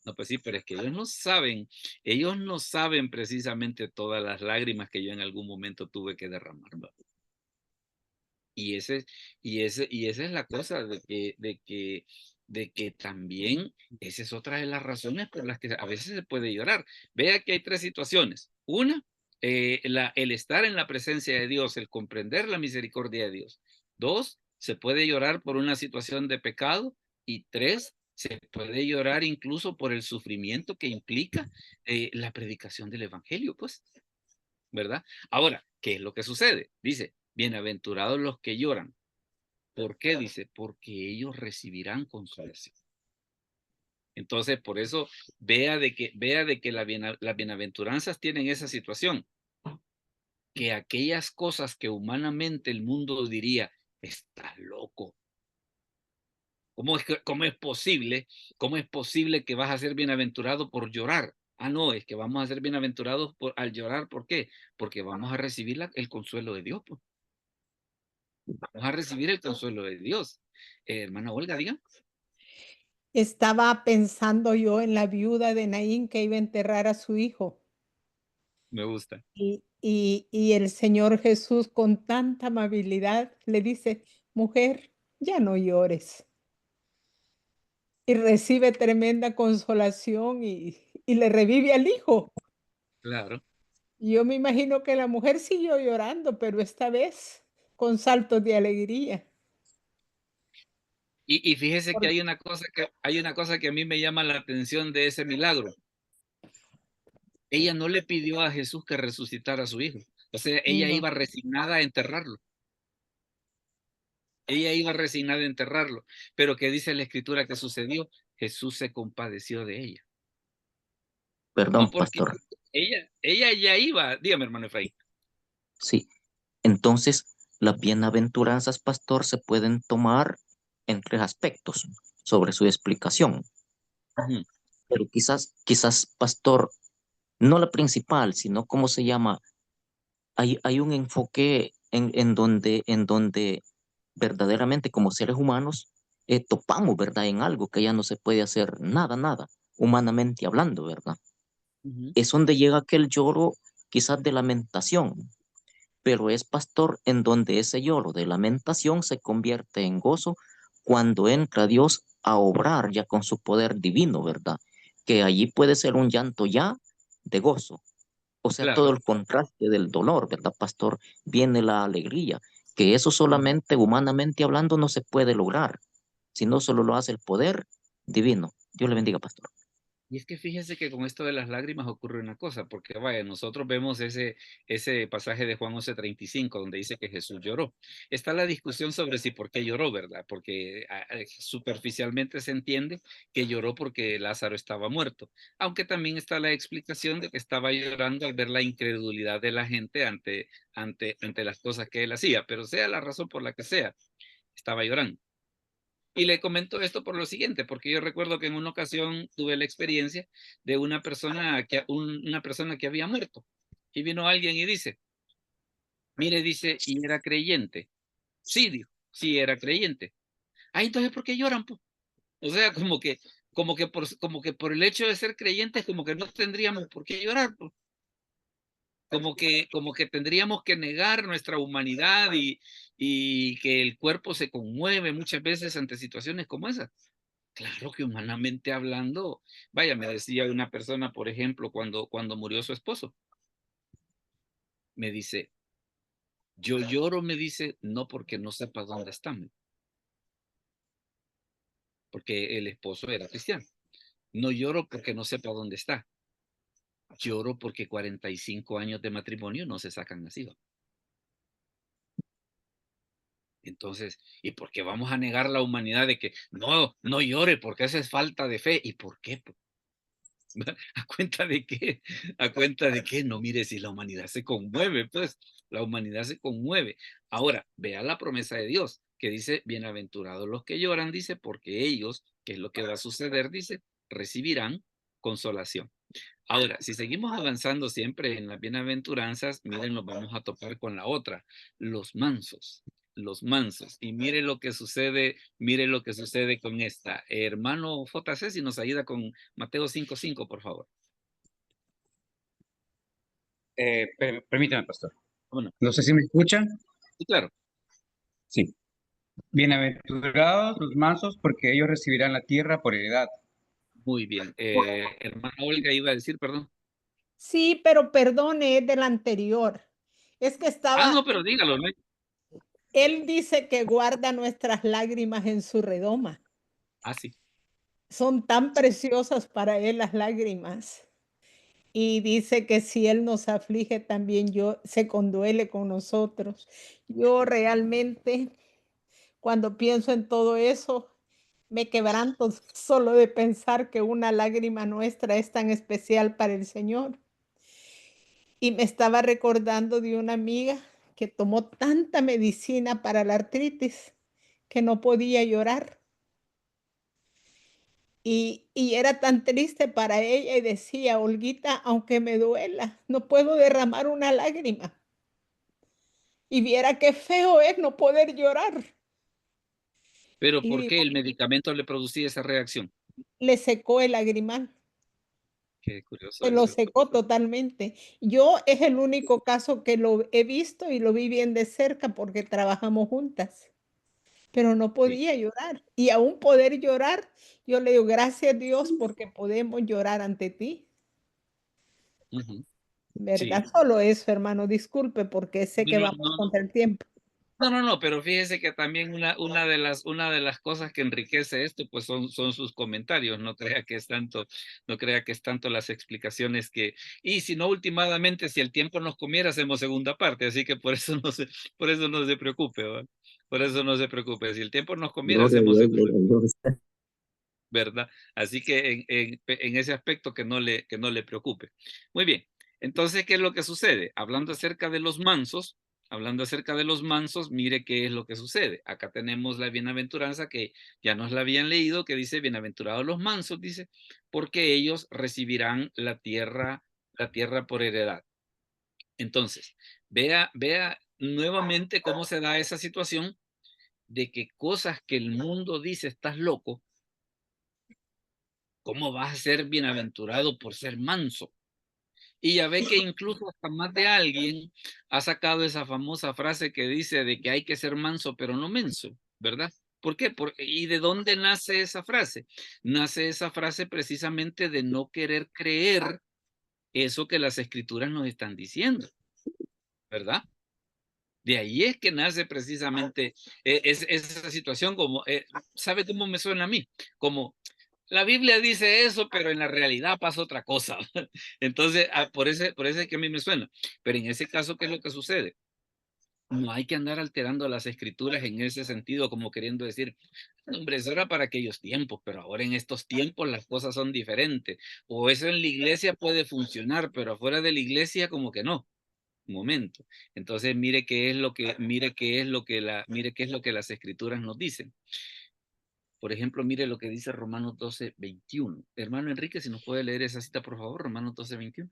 No, pues sí, pero es que ellos no saben precisamente todas las lágrimas que yo en algún momento tuve que derramar, ¿va? Y esa es la cosa de que también esa es otra de las razones por las que a veces se puede llorar. Vea que hay 3 situaciones. Una, el estar en la presencia de Dios, el comprender la misericordia de Dios. 2, se puede llorar por una situación de pecado. Y 3, se puede llorar incluso por el sufrimiento que implica la predicación del evangelio, pues, ¿verdad? Ahora, ¿qué es lo que sucede? Dice, bienaventurados los que lloran. ¿Por qué? Dice, porque ellos recibirán consolación. Entonces, por eso, vea de que las bienaventuranzas tienen esa situación. que aquellas cosas que humanamente el mundo diría, estás loco. ¿Cómo es posible? ¿Cómo es posible que vas a ser bienaventurado por llorar? Ah, no, es que vamos a ser bienaventurados al llorar. ¿Por qué? Porque vamos a recibir el consuelo de Dios. Pues. Vamos a recibir el consuelo de Dios. Hermana Olga, diga. Estaba pensando yo en la viuda de Naín que iba a enterrar a su hijo. Me gusta. Y el Señor Jesús con tanta amabilidad le dice, mujer, ya no llores. Y recibe tremenda consolación y le revive al hijo. Claro. Yo me imagino que la mujer siguió llorando, pero esta vez con saltos de alegría. Y fíjese que Por- hay una cosa que a mí me llama la atención de ese milagro. Ella no le pidió a Jesús que resucitara a su hijo. O sea, ella No. iba resignada a enterrarlo. Ella iba resignada a enterrarlo. Pero ¿qué dice la escritura que sucedió? Jesús se compadeció de ella. No Perdón, porque pastor. ella ya iba, dígame, hermano Efraín. Sí. Entonces, las bienaventuranzas, pastor, se pueden tomar en tres aspectos sobre su explicación. Ujú. Pero quizás, pastor, no la principal, sino cómo se llama. Hay un enfoque en donde verdaderamente como seres humanos topamos, ¿verdad? En algo que ya no se puede hacer nada, humanamente hablando, ¿verdad? Ujú. Es donde llega aquel lloro quizás de lamentación, pero es, pastor, en donde ese lloro de lamentación se convierte en gozo cuando entra Dios a obrar ya con su poder divino, ¿verdad? Que allí puede ser un llanto ya de gozo. O sea, todo Claro. el contraste del dolor, ¿verdad, pastor? Viene la alegría, que eso Ujú. solamente humanamente hablando no se puede lograr, sino solo lo hace el poder divino. Dios le bendiga, pastor. Y es que fíjese que con esto de las lágrimas ocurre una cosa, porque vaya, nosotros vemos ese pasaje de Juan 11:35 donde dice que Jesús lloró. Está la discusión sobre si por qué lloró, ¿verdad? Porque superficialmente se entiende que lloró porque Lázaro estaba muerto, aunque también está la explicación de que estaba llorando al ver la incredulidad de la gente ante las cosas que él hacía, pero sea la razón por la que sea, estaba llorando. Y le comento esto por lo siguiente, porque yo recuerdo que en una ocasión tuve la experiencia de una persona que había muerto. Y vino alguien y dice, mire, dice, ¿y era creyente? Sí, dijo, sí era creyente. Ah, entonces, ¿por qué lloran? Po? O sea, como que por el hecho de ser creyentes, como que no tendríamos por qué llorar. Po. Como que tendríamos que negar nuestra humanidad y que el cuerpo se conmueve muchas veces ante situaciones como esas. Claro que humanamente hablando, vaya, me decía una persona, por ejemplo, cuando murió su esposo, me dice, yo lloro, me dice, no porque no sepa dónde está, porque el esposo era cristiano. No lloro porque no sepa dónde está. Lloro porque 45 años de matrimonio no se sacan así. ¿Va? Entonces, ¿y por qué vamos a negar la humanidad de que no llore porque esa es falta de fe? ¿Y por qué? ¿A cuenta de qué? ¿A cuenta de qué? No, mire, si la humanidad se conmueve, pues la humanidad se conmueve. Ahora, vea la promesa de Dios, que dice, bienaventurados los que lloran, dice, porque ellos, ¿qué es lo que va a suceder? Dice, recibirán consolación. Ahora, si seguimos avanzando siempre en las bienaventuranzas, miren, nos vamos a topar con la otra, los mansos, los mansos. Y mire lo que sucede con esta. Hermano JC, si nos ayuda con Mateo 5:5, por favor. Permítame, pastor. Bueno, No sé si me escuchan. sí, claro. Sí. Bienaventurados los mansos, porque ellos recibirán la tierra por heredad. Muy bien. Hermana Olga iba a decir, perdón. Sí, pero perdone, es del anterior. Es que No, pero dígalo, ¿no? él dice que guarda nuestras lágrimas en su redoma. Sí. Son tan preciosas para él las lágrimas. Y dice que si él nos aflige, también se conduele con nosotros. Yo realmente, cuando pienso en todo eso, me quebranto solo de pensar que una lágrima nuestra es tan especial para el Señor. Y me estaba recordando de una amiga que tomó tanta medicina para la artritis que no podía llorar. Y era tan triste para ella y decía: Olguita, aunque me duela, no puedo derramar una lágrima. Y viera qué feo es no poder llorar. Pero Y ¿por digo, qué el medicamento le producía esa reacción? le secó el lagrimal, Qué curioso se lo eso. secó totalmente. Yo es el único caso que lo he visto y lo vi bien de cerca porque trabajamos juntas, pero no Sí. podía llorar. Y aún poder llorar, yo le digo: gracias a Dios porque podemos llorar ante ti. Ujú. ¿Verdad? Sí. Solo eso, hermano, disculpe porque sé que No, vamos no, contra el tiempo. no, pero fíjese que también una de las cosas que enriquece esto, pues son sus comentarios. No crea que es tanto, no crea que es tanto las explicaciones que, y si no, últimamente, si el tiempo nos comiera, hacemos segunda parte, así que por eso no se preocupe, ¿va? Por eso no se preocupe. Si el tiempo nos comiera, Gloria a hacemos Dios, segunda, gloria a Dios. ¿verdad? Así que en ese aspecto que no le preocupe. Muy bien. Entonces, ¿qué es lo que sucede? Hablando acerca de los mansos, mire qué es lo que sucede. Acá tenemos la bienaventuranza que ya nos la habían leído, que dice: bienaventurados los mansos, dice, porque ellos recibirán la tierra por heredad. Entonces, vea nuevamente cómo se da esa situación de que cosas que el mundo dice: estás loco, ¿cómo vas a ser bienaventurado por ser manso? Y ya ve que incluso hasta más de alguien ha sacado esa famosa frase que dice de que hay que ser manso pero no menso, ¿verdad? ¿Por qué? ¿Y de dónde nace esa frase? Nace esa frase precisamente de no querer creer eso que las escrituras nos están diciendo, ¿verdad? De ahí es que nace precisamente esa situación como, ¿sabe cómo me suena a mí? Como, la Biblia dice eso, pero en la realidad pasa otra cosa. Entonces, por eso es que a mí me suena. Pero en ese caso, ¿qué es lo que sucede? No hay que andar alterando las escrituras en ese sentido, como queriendo decir: hombre, eso era para aquellos tiempos, pero ahora en estos tiempos las cosas son diferentes. O eso en la iglesia puede funcionar, pero afuera de la iglesia como que no. Un momento. Entonces, mire qué es lo que las escrituras nos dicen. Por ejemplo, mire lo que dice Romanos 12:21. Hermano Enrique, si nos puede leer esa cita, por favor, Romanos 12:21.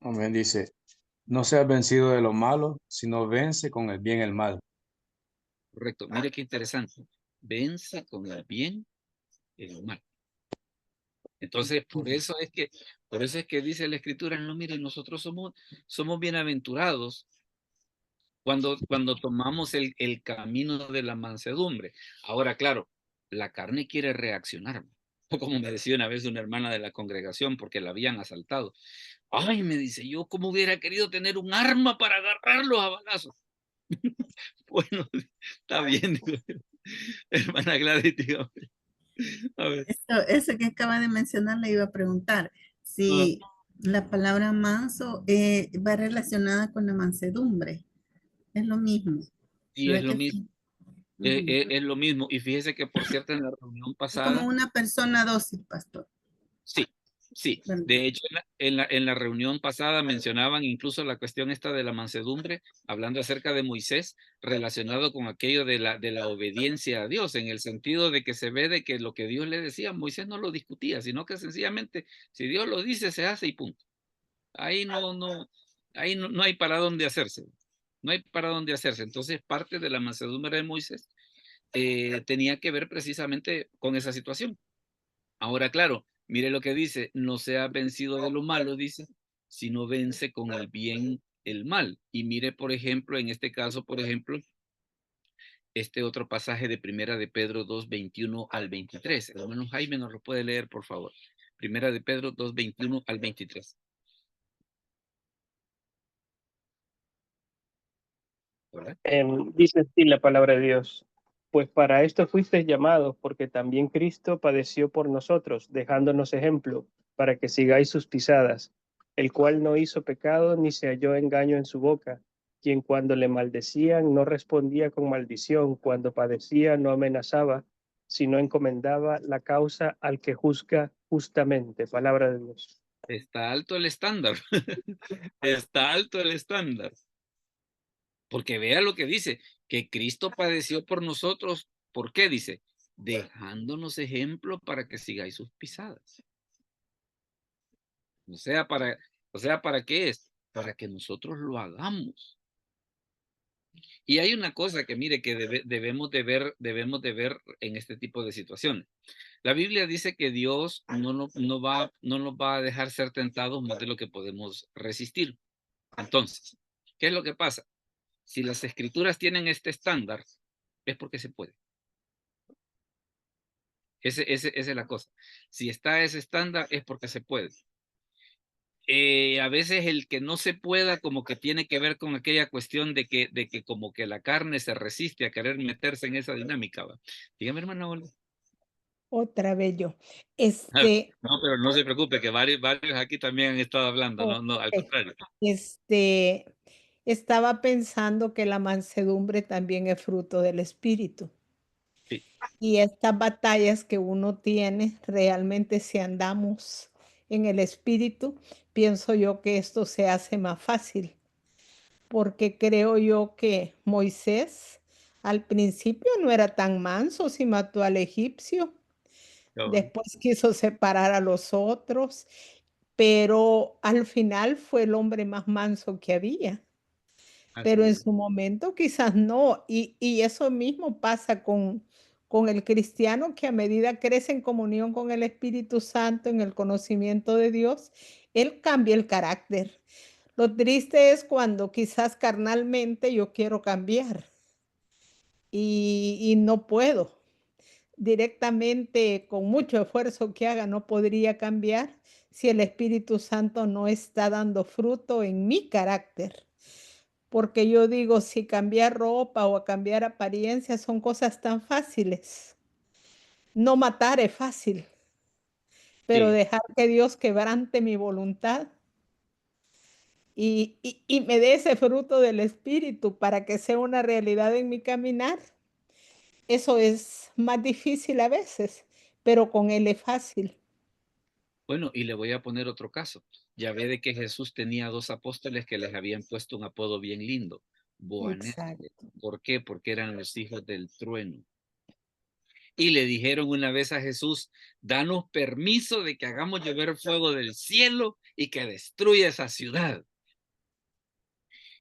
Amén. Dice, no seas vencido de lo malo, sino vence con el bien el mal. Correcto. Mire qué interesante. Vence con el bien el mal. Entonces, por eso es que dice la escritura: no, mire, nosotros somos bienaventurados cuando tomamos el camino de la mansedumbre. Ahora, claro, la carne quiere reaccionar. Como me decía una vez una hermana de la congregación, porque la habían asaltado. Ay, me dice, yo como hubiera querido tener un arma para agarrarlos a balazos. Bueno, está bien, digo, hermana Gladys, dígame. A ver. Eso que acaba de mencionar le iba a preguntar si la palabra manso va relacionada con la mansedumbre. Es lo mismo. Y es ¿Verdad lo que mismo. sí? Ujú. Es lo mismo. Y fíjese que, por cierto, en la reunión Es como pasada, una persona dócil, pastor. sí, sí. ¿Verdad? De hecho, en la reunión pasada mencionaban incluso la cuestión esta de la mansedumbre, hablando acerca de Moisés, relacionado con aquello de la obediencia a Dios, en el sentido de que se ve de que lo que Dios le decía, Moisés no lo discutía, sino que sencillamente, si Dios lo dice, se hace y punto. Ahí no hay para dónde hacerse. No hay para dónde hacerse. Entonces, parte de la mansedumbre de Moisés tenía que ver precisamente con esa situación. Ahora, claro, mire lo que dice: no sea vencido de lo malo, dice, sino vence con el bien el mal. Y mire, por ejemplo, en este caso, por ejemplo, este otro pasaje de Primera de Pedro 2:21 al 23. El hermano Jaime nos lo puede leer, por favor. Primera de Pedro 2:21 al 23. ¿Verdad? Dice así la palabra de Dios. Pues para esto fuisteis llamados, porque también Cristo padeció por nosotros, dejándonos ejemplo, para que sigáis sus pisadas, el cual no hizo pecado ni se halló engaño en su boca, quien cuando le maldecían no respondía con maldición, cuando padecía no amenazaba, sino encomendaba la causa al que juzga justamente. Palabra de Dios. Está alto el estándar. Está alto el estándar. Porque vea lo que dice, que Cristo padeció por nosotros. ¿Por qué? Dice, dejándonos ejemplo para que sigáis sus pisadas. O sea, ¿para qué es? Para que nosotros lo hagamos. Y hay una cosa que mire que debemos de ver en este tipo de situaciones. La Biblia dice que Dios no nos va a dejar ser tentados más de lo que podemos resistir. Entonces, ¿qué es lo que pasa? Si las escrituras tienen este estándar, es porque se puede. Esa es la cosa. Si está ese estándar, es porque se puede. A veces el que no se pueda como que tiene que ver con aquella cuestión de que como que la carne se resiste a querer meterse en esa dinámica, ¿va? Dígame, hermana Olga. Otra vez yo. No, pero no se preocupe, que varios aquí también han estado hablando, no, al Ok. contrario. Estaba pensando que la mansedumbre también es fruto del espíritu. Sí. Y estas batallas que uno tiene, realmente si andamos en el espíritu, pienso yo que esto se hace más fácil, porque creo yo que Moisés al principio no era tan manso si mató al egipcio, después quiso separar a los otros, pero al final fue el hombre más manso que había. Pero en su momento quizás no. Y eso mismo pasa con el cristiano que a medida crece en comunión con el Espíritu Santo, en el conocimiento de Dios, él cambia el carácter. Lo triste es cuando quizás carnalmente yo quiero cambiar y no puedo. Directamente, con mucho esfuerzo que haga, no podría cambiar si el Espíritu Santo no está dando fruto en mi carácter. Porque yo digo, si cambiar ropa o cambiar apariencia son cosas tan fáciles. No matar es fácil, pero Sí. dejar que Dios quebrante mi voluntad y me dé ese fruto del Espíritu para que sea una realidad en mi caminar, eso es más difícil a veces, pero con Él es fácil. Bueno, y le voy a poner otro caso. Ya ve de que Jesús tenía 2 apóstoles que les habían puesto un apodo bien lindo, Boanerges. Exacto. ¿Por qué? Porque eran los hijos del trueno. Y le dijeron una vez a Jesús, danos permiso de que hagamos llover fuego del cielo y que destruya esa ciudad.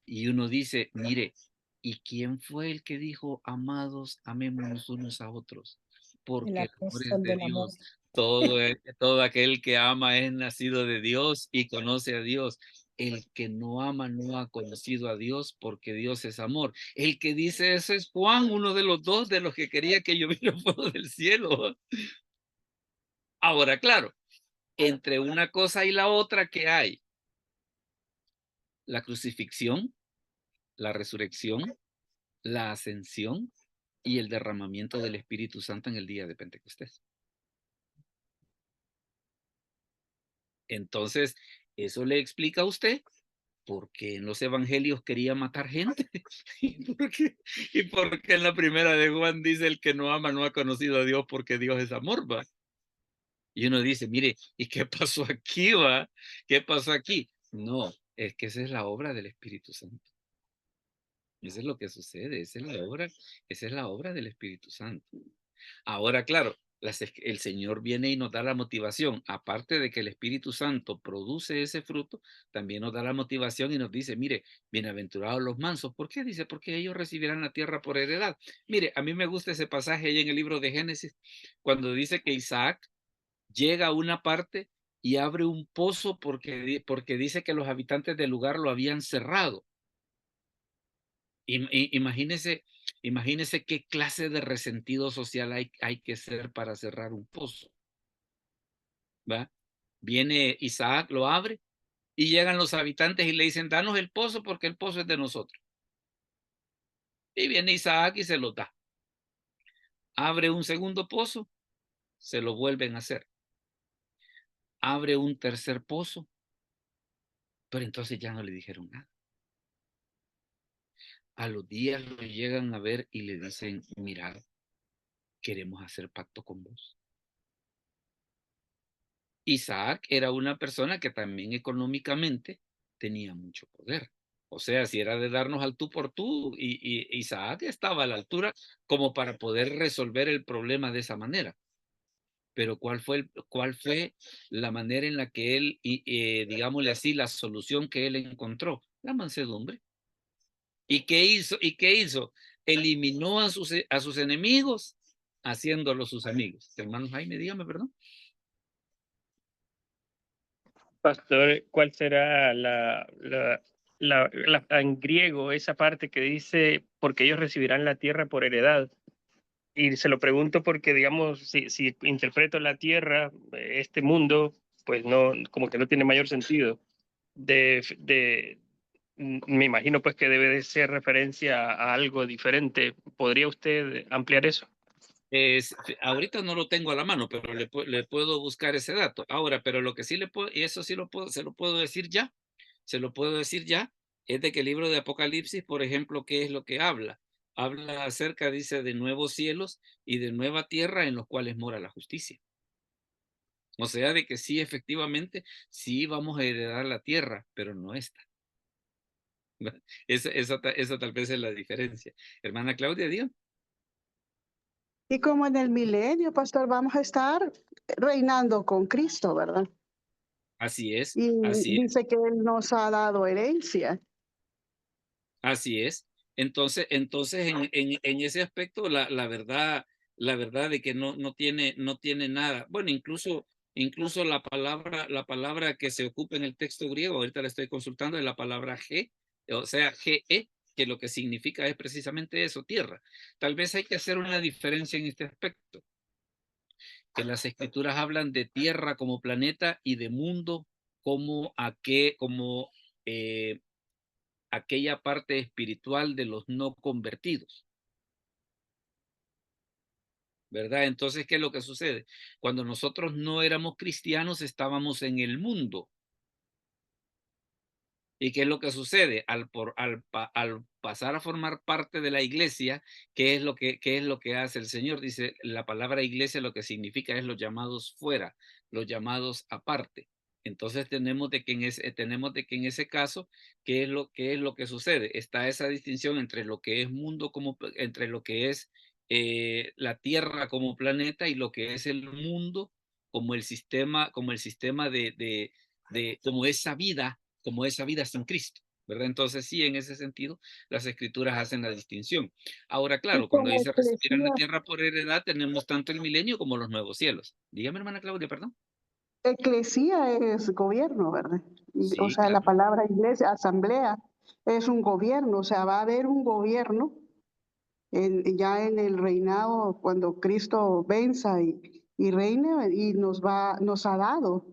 Y uno dice, mire, ¿y quién fue el que dijo, amados, amémonos unos a otros? El Porque el amor es apóstol de del amor. Dios. Todo aquel que ama es nacido de Dios y conoce a Dios. El que no ama no ha conocido a Dios porque Dios es amor. El que dice eso es Juan, uno de los 2 de los que quería que lloviera fuego del cielo. Ahora, claro, entre una cosa y la otra, ¿qué hay? La crucifixión, la resurrección, la ascensión y el derramamiento del Espíritu Santo en el día de Pentecostés. Entonces, eso le explica a usted por qué en los evangelios quería matar gente. y por qué en la primera de Juan dice el que no ama no ha conocido a Dios porque Dios es amor, va. Y uno dice, mire, ¿y qué pasó aquí, va? ¿Qué pasó aquí? No, es que esa es la obra del Espíritu Santo. Eso es lo que sucede, esa es la obra del Espíritu Santo. Ahora, claro, el Señor viene y nos da la motivación. Aparte de que el Espíritu Santo produce ese fruto, también nos da la motivación y nos dice, mire, bienaventurados los mansos. ¿Por qué? Dice, porque ellos recibirán la tierra por heredad. Mire, a mí me gusta ese pasaje ahí en el libro de Génesis, cuando dice que Isaac llega a una parte y abre un pozo porque dice que los habitantes del lugar lo habían cerrado. Imagínese qué clase de resentido social hay que ser para cerrar un pozo, ¿va? Viene Isaac, lo abre y llegan los habitantes y le dicen, danos el pozo porque el pozo es de nosotros. Y viene Isaac y se lo da. Abre un segundo pozo, se lo vuelven a hacer. Abre un tercer pozo, pero entonces ya no le dijeron nada. A los días lo llegan a ver y le dicen, mirad, queremos hacer pacto con vos. Isaac era una persona que también económicamente tenía mucho poder. O sea, si era de darnos al tú por tú, y Isaac estaba a la altura como para poder resolver el problema de esa manera. Pero ¿cuál fue la manera en la que él, digámosle así, la solución que él encontró? La mansedumbre. ¿Y qué hizo? Eliminó a sus enemigos, haciéndolos sus amigos. Hermano Jaime, dígame, perdón. Pastor, ¿cuál será en griego esa parte que dice, porque ellos recibirán la tierra por heredad? Y se lo pregunto porque, digamos, si interpreto la tierra, este mundo, pues no, como que no tiene mayor sentido. Me imagino pues que debe de ser referencia a algo diferente. ¿Podría usted ampliar eso? Ahorita no lo tengo a la mano, pero le puedo buscar ese dato. Ahora, pero lo que sí le puedo, y eso sí se lo puedo decir ya, es de que el libro de Apocalipsis, por ejemplo, ¿qué es lo que habla? Habla acerca, dice, de nuevos cielos y de nueva tierra en los cuales mora la justicia. O sea, de que sí, efectivamente, sí vamos a heredar la tierra, pero no esta. Esa tal vez es la diferencia. Hermana Claudia, diga. Y como en el milenio, pastor, vamos a estar reinando con Cristo, ¿verdad? Así es, Y así es. dice que Él nos ha dado herencia. Así es. Entonces en ese aspecto, la verdad de que no tiene nada. Bueno, incluso la palabra que se ocupa en el texto griego, ahorita la estoy consultando, es la palabra ge, o sea, ge, que lo que significa es precisamente eso, tierra. Tal vez hay que hacer una diferencia en este aspecto, que las escrituras hablan de tierra como planeta y de mundo como eh, aquella parte espiritual de los no convertidos, ¿verdad? Entonces, ¿qué es lo que sucede? Cuando nosotros no éramos cristianos, estábamos en el mundo. ¿Y qué es lo que sucede? Al pasar a formar parte de la iglesia, ¿qué es lo que hace el Señor? Dice, la palabra iglesia lo que significa es los llamados fuera, los llamados aparte. Entonces tenemos de que en ese caso, ¿qué es lo que sucede? Está esa distinción entre lo que es mundo, entre lo que es la tierra como planeta y lo que es el mundo como el sistema como esa vida sin Cristo, ¿verdad? Entonces sí, en ese sentido, las escrituras hacen la distinción. Ahora, Y claro, cuando como dice recibirán la eclesía, tierra por heredad, tenemos tanto el milenio como los nuevos cielos. Dígame, hermana Claudia, perdón. eclesía es gobierno, ¿verdad? O Sí, sea, la claro. palabra iglesia, asamblea, es un gobierno. O sea, va a haber un gobierno ya en el reinado cuando Cristo venza y reine y nos ha dado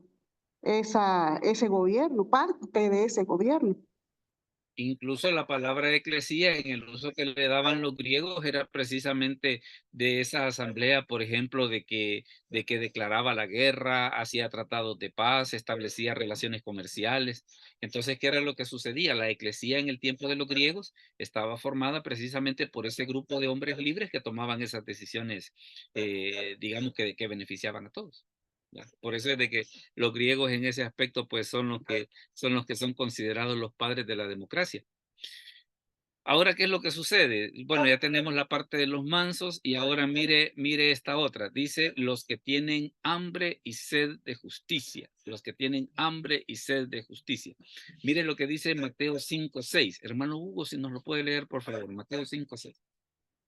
ese gobierno, parte de ese gobierno. Incluso la palabra eclesía en el uso que le daban los griegos era precisamente de esa asamblea, por ejemplo, de que declaraba la guerra, hacía tratados de paz, establecía relaciones comerciales. Entonces, ¿qué era lo que sucedía? La eclesía en el tiempo de los griegos estaba formada precisamente por ese grupo de hombres libres que tomaban esas decisiones, digamos que beneficiaban a todos. ¿Ya? Por eso es de que los griegos en ese aspecto pues son los que son considerados los padres de la democracia. Ahora, ¿qué es lo que sucede? Bueno, ya tenemos la parte de los mansos y ahora mire esta otra. Dice los que tienen hambre y sed de justicia. Los que tienen hambre y sed de justicia. Mire lo que dice Mateo 5:6. Hermano Hugo, si nos lo puede leer, por favor. Mateo 5:6.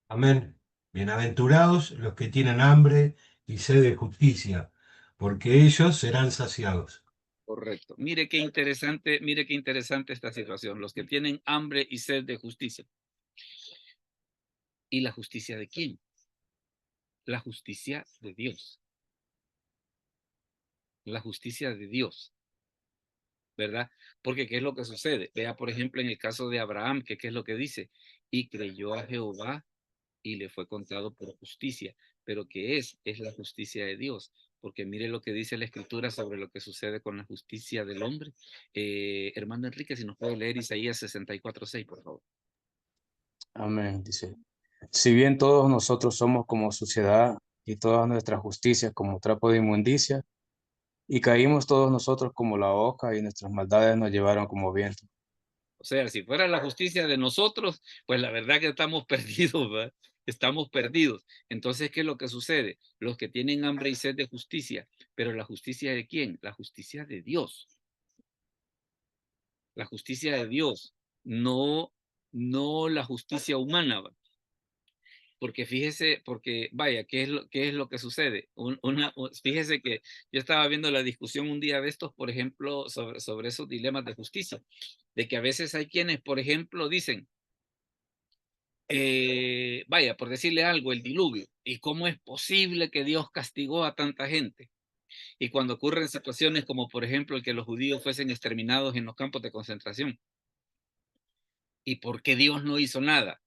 Amén. Bienaventurados los que tienen hambre y sed de justicia, porque ellos serán saciados. Correcto. Mire qué interesante esta situación. Los que tienen hambre y sed de justicia. ¿Y la justicia de quién? La justicia de Dios. La justicia de Dios, ¿verdad? Porque ¿qué es lo que sucede? Vea, por ejemplo, en el caso de Abraham, que ¿qué es lo que dice? Y creyó a Jehová y le fue contado por justicia. Pero ¿qué es? Es la justicia de Dios. Porque mire lo que dice la Escritura sobre lo que sucede con la justicia del hombre. Hermano Enrique, si nos puede leer Isaías 64:6, por favor. Amén, dice. Si bien todos nosotros somos como suciedad y todas nuestras justicias como trapo de inmundicia, y caímos todos nosotros como la oca y nuestras maldades nos llevaron como viento. O sea, si fuera la justicia de nosotros, pues la verdad que estamos perdidos, ¿verdad? Estamos perdidos. Entonces, ¿qué es lo que sucede? Los que tienen hambre y sed de justicia, pero ¿la justicia de quién? La justicia de Dios. La justicia de Dios, no la justicia humana, ¿va? Porque fíjese, porque vaya, qué es lo que sucede? Fíjese que yo estaba viendo la discusión un día de estos, por ejemplo, sobre esos dilemas de justicia, de que a veces hay quienes, por ejemplo, dicen, vaya, por decirle algo, el diluvio, ¿y cómo es posible que Dios castigó a tanta gente? Y cuando ocurren situaciones como, por ejemplo, el que los judíos fuesen exterminados en los campos de concentración, ¿y por qué Dios no hizo nada?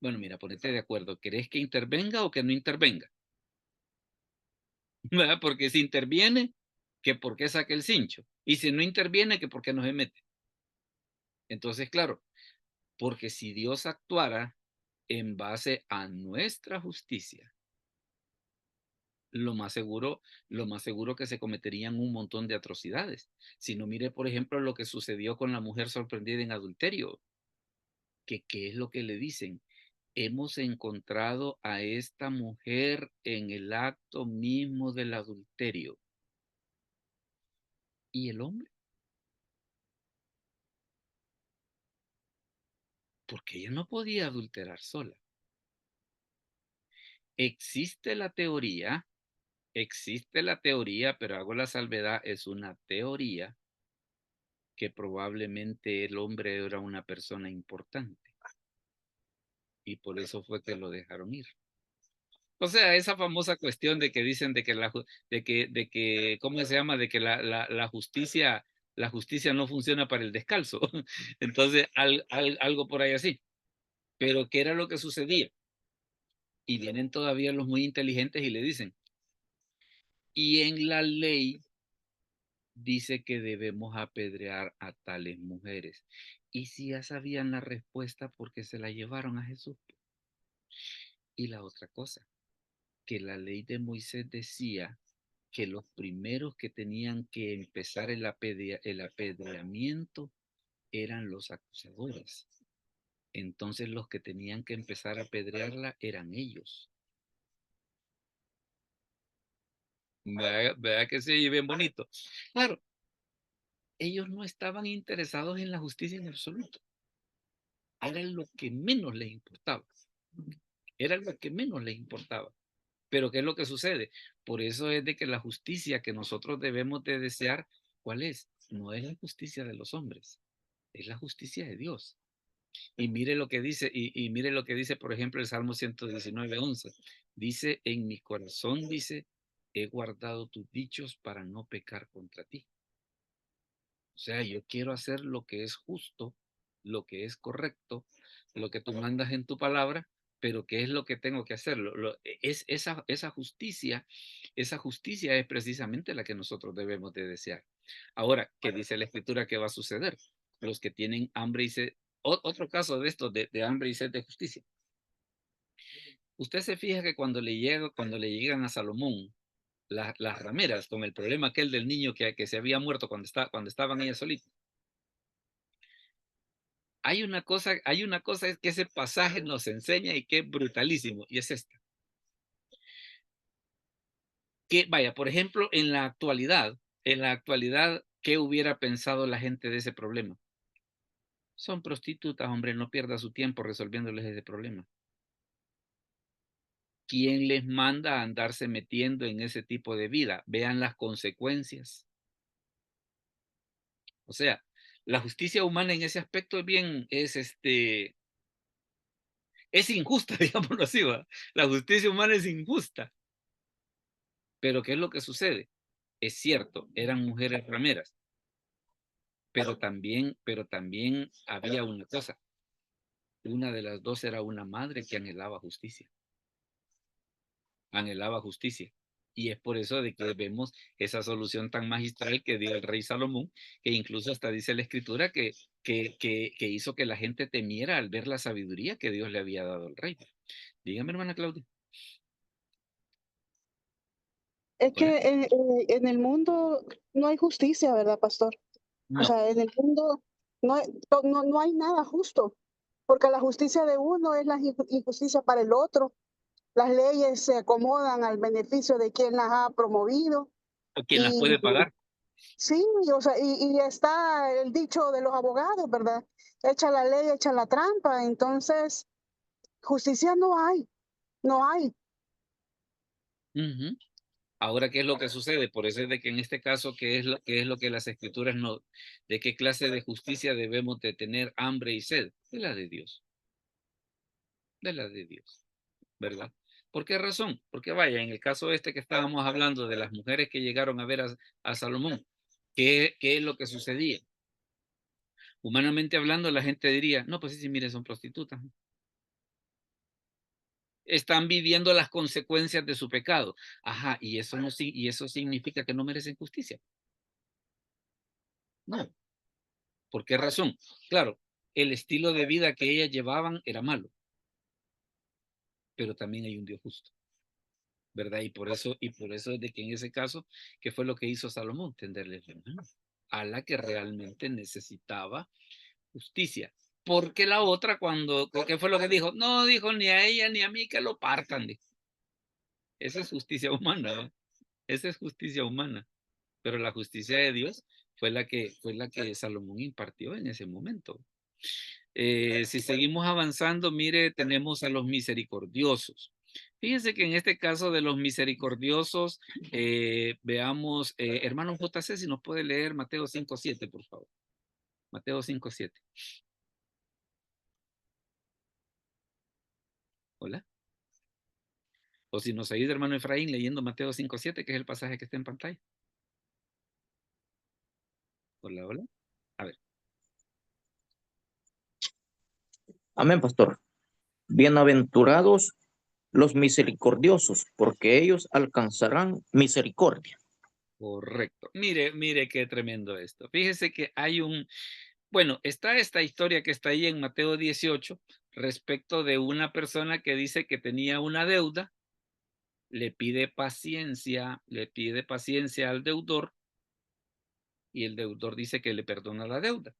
Bueno, mira, ponete de acuerdo, ¿querés que intervenga o que no intervenga? ¿Verdad? Porque si interviene, que por qué saque el cincho. Y si no interviene, que por qué no se mete. Entonces, claro, porque si Dios actuara en base a nuestra justicia, lo más seguro que se cometerían un montón de atrocidades. Si no, mire, por ejemplo, lo que sucedió con la mujer sorprendida en adulterio, que qué es lo que le dicen. Hemos encontrado a esta mujer en el acto mismo del adulterio. ¿Y el hombre? Porque ella no podía adulterar sola. Existe la teoría, pero hago la salvedad, es una teoría que probablemente el hombre era una persona importante y por eso fue que lo dejaron ir. O sea, esa famosa cuestión de que dicen de que ¿cómo se llama? De que la justicia no funciona para el descalzo. Entonces, algo por ahí así. Pero ¿qué era lo que sucedía? Y vienen todavía los muy inteligentes y le dicen, y en la ley dice que debemos apedrear a tales mujeres. Y si ya sabían la respuesta, ¿por qué se la llevaron a Jesús? Y la otra cosa, que la ley de Moisés decía que los primeros que tenían que empezar el apedreamiento eran los acusadores. Entonces los que tenían que empezar a apedrearla eran ellos. ¿Verdad que sí? Bien bonito. Claro, ellos no estaban interesados en la justicia en absoluto. Era lo que menos les importaba. Era lo que menos les importaba. Pero ¿qué es lo que sucede? Por eso es de que la justicia que nosotros debemos de desear, ¿cuál es? No es la justicia de los hombres, es la justicia de Dios. Y mire lo que dice, y mire lo que dice, por ejemplo, el Salmo 119:11. Dice, en mi corazón, dice, he guardado tus dichos para no pecar contra ti. O sea, yo quiero hacer lo que es justo, lo que es correcto, lo que tú mandas en tu palabra, pero ¿qué es lo que tengo que hacer? Es esa justicia es precisamente la que nosotros debemos de desear. Ahora, ¿qué dice la Escritura que va a suceder? Los que tienen hambre y sed, otro caso de esto, de hambre y sed de justicia. Usted se fija que cuando le llegan a Salomón las rameras con el problema aquel del niño que se había muerto cuando estaban ellas solitas. Hay una cosa es que ese pasaje nos enseña y que es brutalísimo, y es esta. Que vaya, por ejemplo, en la actualidad, ¿qué hubiera pensado la gente de ese problema? Son prostitutas, hombre, no pierda su tiempo resolviéndoles ese problema. ¿Quién les manda a andarse metiendo en ese tipo de vida? Vean las consecuencias. O sea, la justicia humana en ese aspecto es injusta, digámoslo así, ¿va? La justicia humana es injusta. Pero ¿qué es lo que sucede? Es cierto, eran mujeres rameras, pero también había una cosa. Una de las dos era una madre que anhelaba justicia. Anhelaba justicia. Y es por eso de que vemos esa solución tan magistral que dio el rey Salomón, que incluso hasta dice la Escritura que hizo que la gente temiera al ver la sabiduría que Dios le había dado al rey. Dígame, hermana Claudia. Es Hola. que en el mundo no hay justicia, ¿verdad, pastor? O No, sea, en el mundo no hay nada justo, porque la justicia de uno es la injusticia para el otro. Las leyes se acomodan al beneficio de quien las ha promovido. o quien las Y puede pagar. sí, o sea, y está el dicho de los abogados, ¿verdad? Echa la ley, echa la trampa. Entonces, justicia no hay, no hay. Ujú. Ahora, ¿qué es lo que sucede? Por eso es de que en este caso, qué es lo que las escrituras no, de qué clase de justicia debemos de tener hambre y sed? De la de Dios, de la de Dios, ¿verdad? ¿Por qué razón? Porque vaya, en el caso este que estábamos hablando de las mujeres que llegaron a ver a Salomón, ¿qué es lo que sucedía? Humanamente hablando, la gente diría, no, pues sí, mire, son prostitutas. Están viviendo las consecuencias de su pecado. Ajá, y eso no, y eso significa que no merecen justicia. No. ¿Por qué razón? Claro, el estilo de vida que ellas llevaban era malo, pero también hay un Dios justo, ¿verdad? Y por eso es de que en ese caso, ¿qué fue lo que hizo Salomón? Tenderle la mano a la que realmente necesitaba justicia. Porque la otra, ¿qué fue lo que dijo? No dijo ni a ella ni a mí que lo partan. Dijo. Esa es justicia humana, ¿no? Esa es justicia humana. Pero la justicia de Dios fue la que Salomón impartió en ese momento. Si seguimos avanzando, mire, tenemos a los misericordiosos. Fíjense que en este caso de los misericordiosos, veamos, hermano JC, si nos puede leer Mateo 5:7, por favor. Mateo 5:7. Hola. O si nos ayuda, hermano Efraín, leyendo Mateo 5:7, que es el pasaje que está en pantalla. Hola, hola. A ver. Amén, pastor. Bienaventurados los misericordiosos, porque ellos alcanzarán misericordia. Correcto. Mire qué tremendo esto. Fíjese que bueno, está esta historia que está ahí en Mateo 18 respecto de una persona que dice que tenía una deuda, le pide paciencia al deudor y el deudor dice que le perdona la deuda.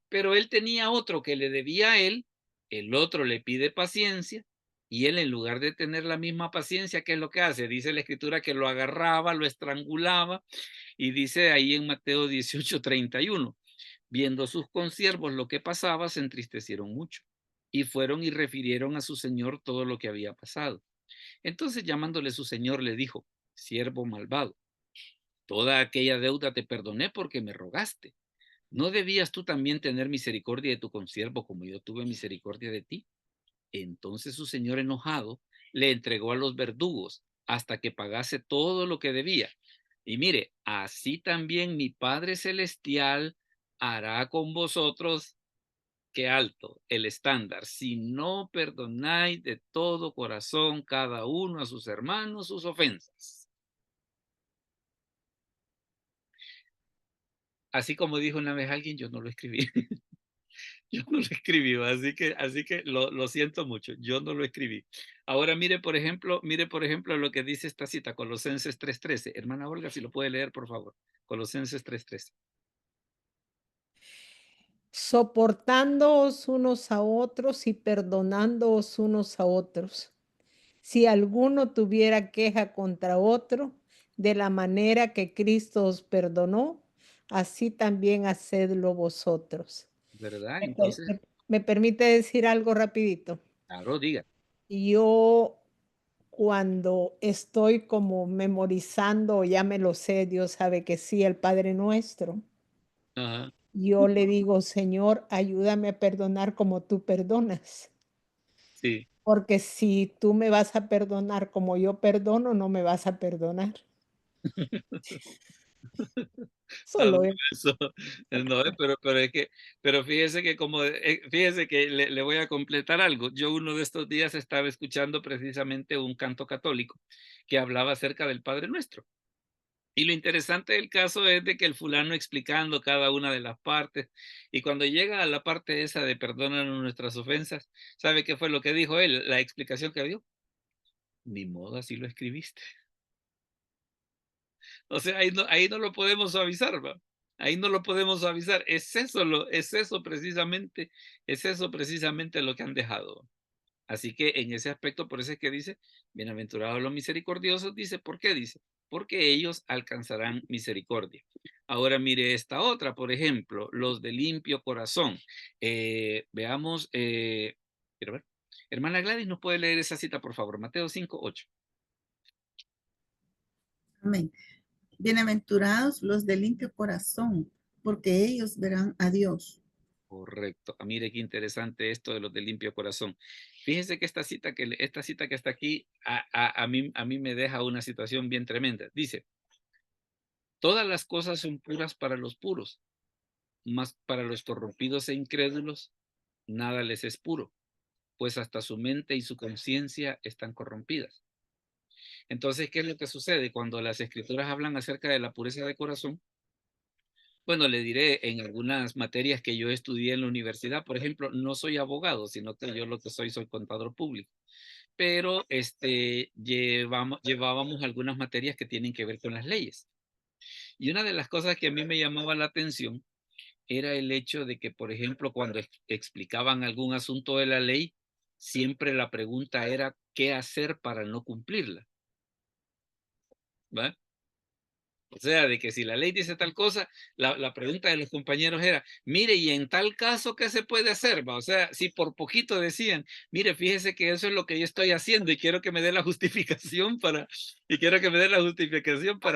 Pero él tenía otro que le debía a él, el otro le pide paciencia y él en lugar de tener la misma paciencia, ¿qué es lo que hace? Dice la escritura que lo agarraba, lo estrangulaba y dice ahí en Mateo 18:31, viendo sus consiervos lo que pasaba, se entristecieron mucho y fueron y refirieron a su señor todo lo que había pasado. Entonces llamándole su señor le dijo, siervo malvado, toda aquella deuda te perdoné porque me rogaste. ¿No debías tú también tener misericordia de tu consiervo como yo tuve misericordia de ti? Entonces su señor enojado le entregó a los verdugos hasta que pagase todo lo que debía. Y mire, así también mi Padre Celestial hará con vosotros, qué alto el estándar, si no perdonáis de todo corazón cada uno a sus hermanos sus ofensas. Así como dijo una vez alguien, yo no lo escribí. Yo no lo escribí, así que lo siento mucho, yo no lo escribí. Ahora mire por ejemplo lo que dice esta cita, Colosenses 3:13. Hermana Olga, si lo puede leer, por favor. Colosenses 3:13. Soportándoos unos a otros y perdonándoos unos a otros. Si alguno tuviera queja contra otro, de la manera que Cristo os perdonó, así también hacedlo vosotros. ¿Verdad? ¿Me, Entonces, me permite decir algo rapidito? claro, diga. Yo cuando estoy como memorizando, ya me lo sé, Dios sabe que sí, el Padre Nuestro, Ajá, yo le digo, Señor, ayúdame a perdonar como tú perdonas. sí. Porque si tú me vas a perdonar como yo perdono, no me vas a perdonar. Tan Solo eso. No, pero fíjese que fíjese que le voy a completar algo. Yo uno de estos días estaba escuchando precisamente un canto católico que hablaba acerca del Padre Nuestro. Y lo interesante del caso es de que el fulano explicando cada una de las partes, y cuando llega a la parte esa de perdónanos nuestras ofensas, ¿sabe qué fue lo que dijo él? La explicación que dio. Ni modo, así lo escribiste. O sea, ahí no lo podemos suavizar, ¿va? Ahí no lo podemos suavizar. Es eso precisamente lo que han dejado. Así que en ese aspecto, por eso es que dice, bienaventurados los misericordiosos, dice, ¿por qué dice? Porque ellos alcanzarán misericordia. Ahora mire esta otra, por ejemplo, los de limpio corazón. Veamos, quiero ver. Hermana Gladys, ¿nos puede leer esa cita, por favor? Mateo 5:8. Amén. Bienaventurados los de limpio corazón, porque ellos verán a Dios. Correcto. Mire qué interesante esto de los de limpio corazón. Fíjense que esta cita que está aquí, a mí me deja una situación bien tremenda. Dice, todas las cosas son puras para los puros, mas para los corrompidos e incrédulos, nada les es puro, pues hasta su mente y su conciencia están corrompidas. Entonces, ¿qué es lo que sucede? Cuando las escrituras hablan acerca de la pureza de corazón, bueno, le diré en algunas materias que yo estudié en la universidad, por ejemplo, no soy abogado, sino que yo lo que soy contador público, pero llevábamos algunas materias que tienen que ver con las leyes. Y una de las cosas que a mí me llamaba la atención era el hecho de que, por ejemplo, cuando explicaban algún asunto de la ley, siempre la pregunta era ¿qué hacer para no cumplirla? ¿Va? O sea, de que si la ley dice tal cosa, la pregunta de los compañeros era, mire, y en tal caso, ¿qué se puede hacer? ¿Va? O sea, si por poquito decían, mire, fíjese que eso es lo que yo estoy haciendo y quiero que me dé la justificación para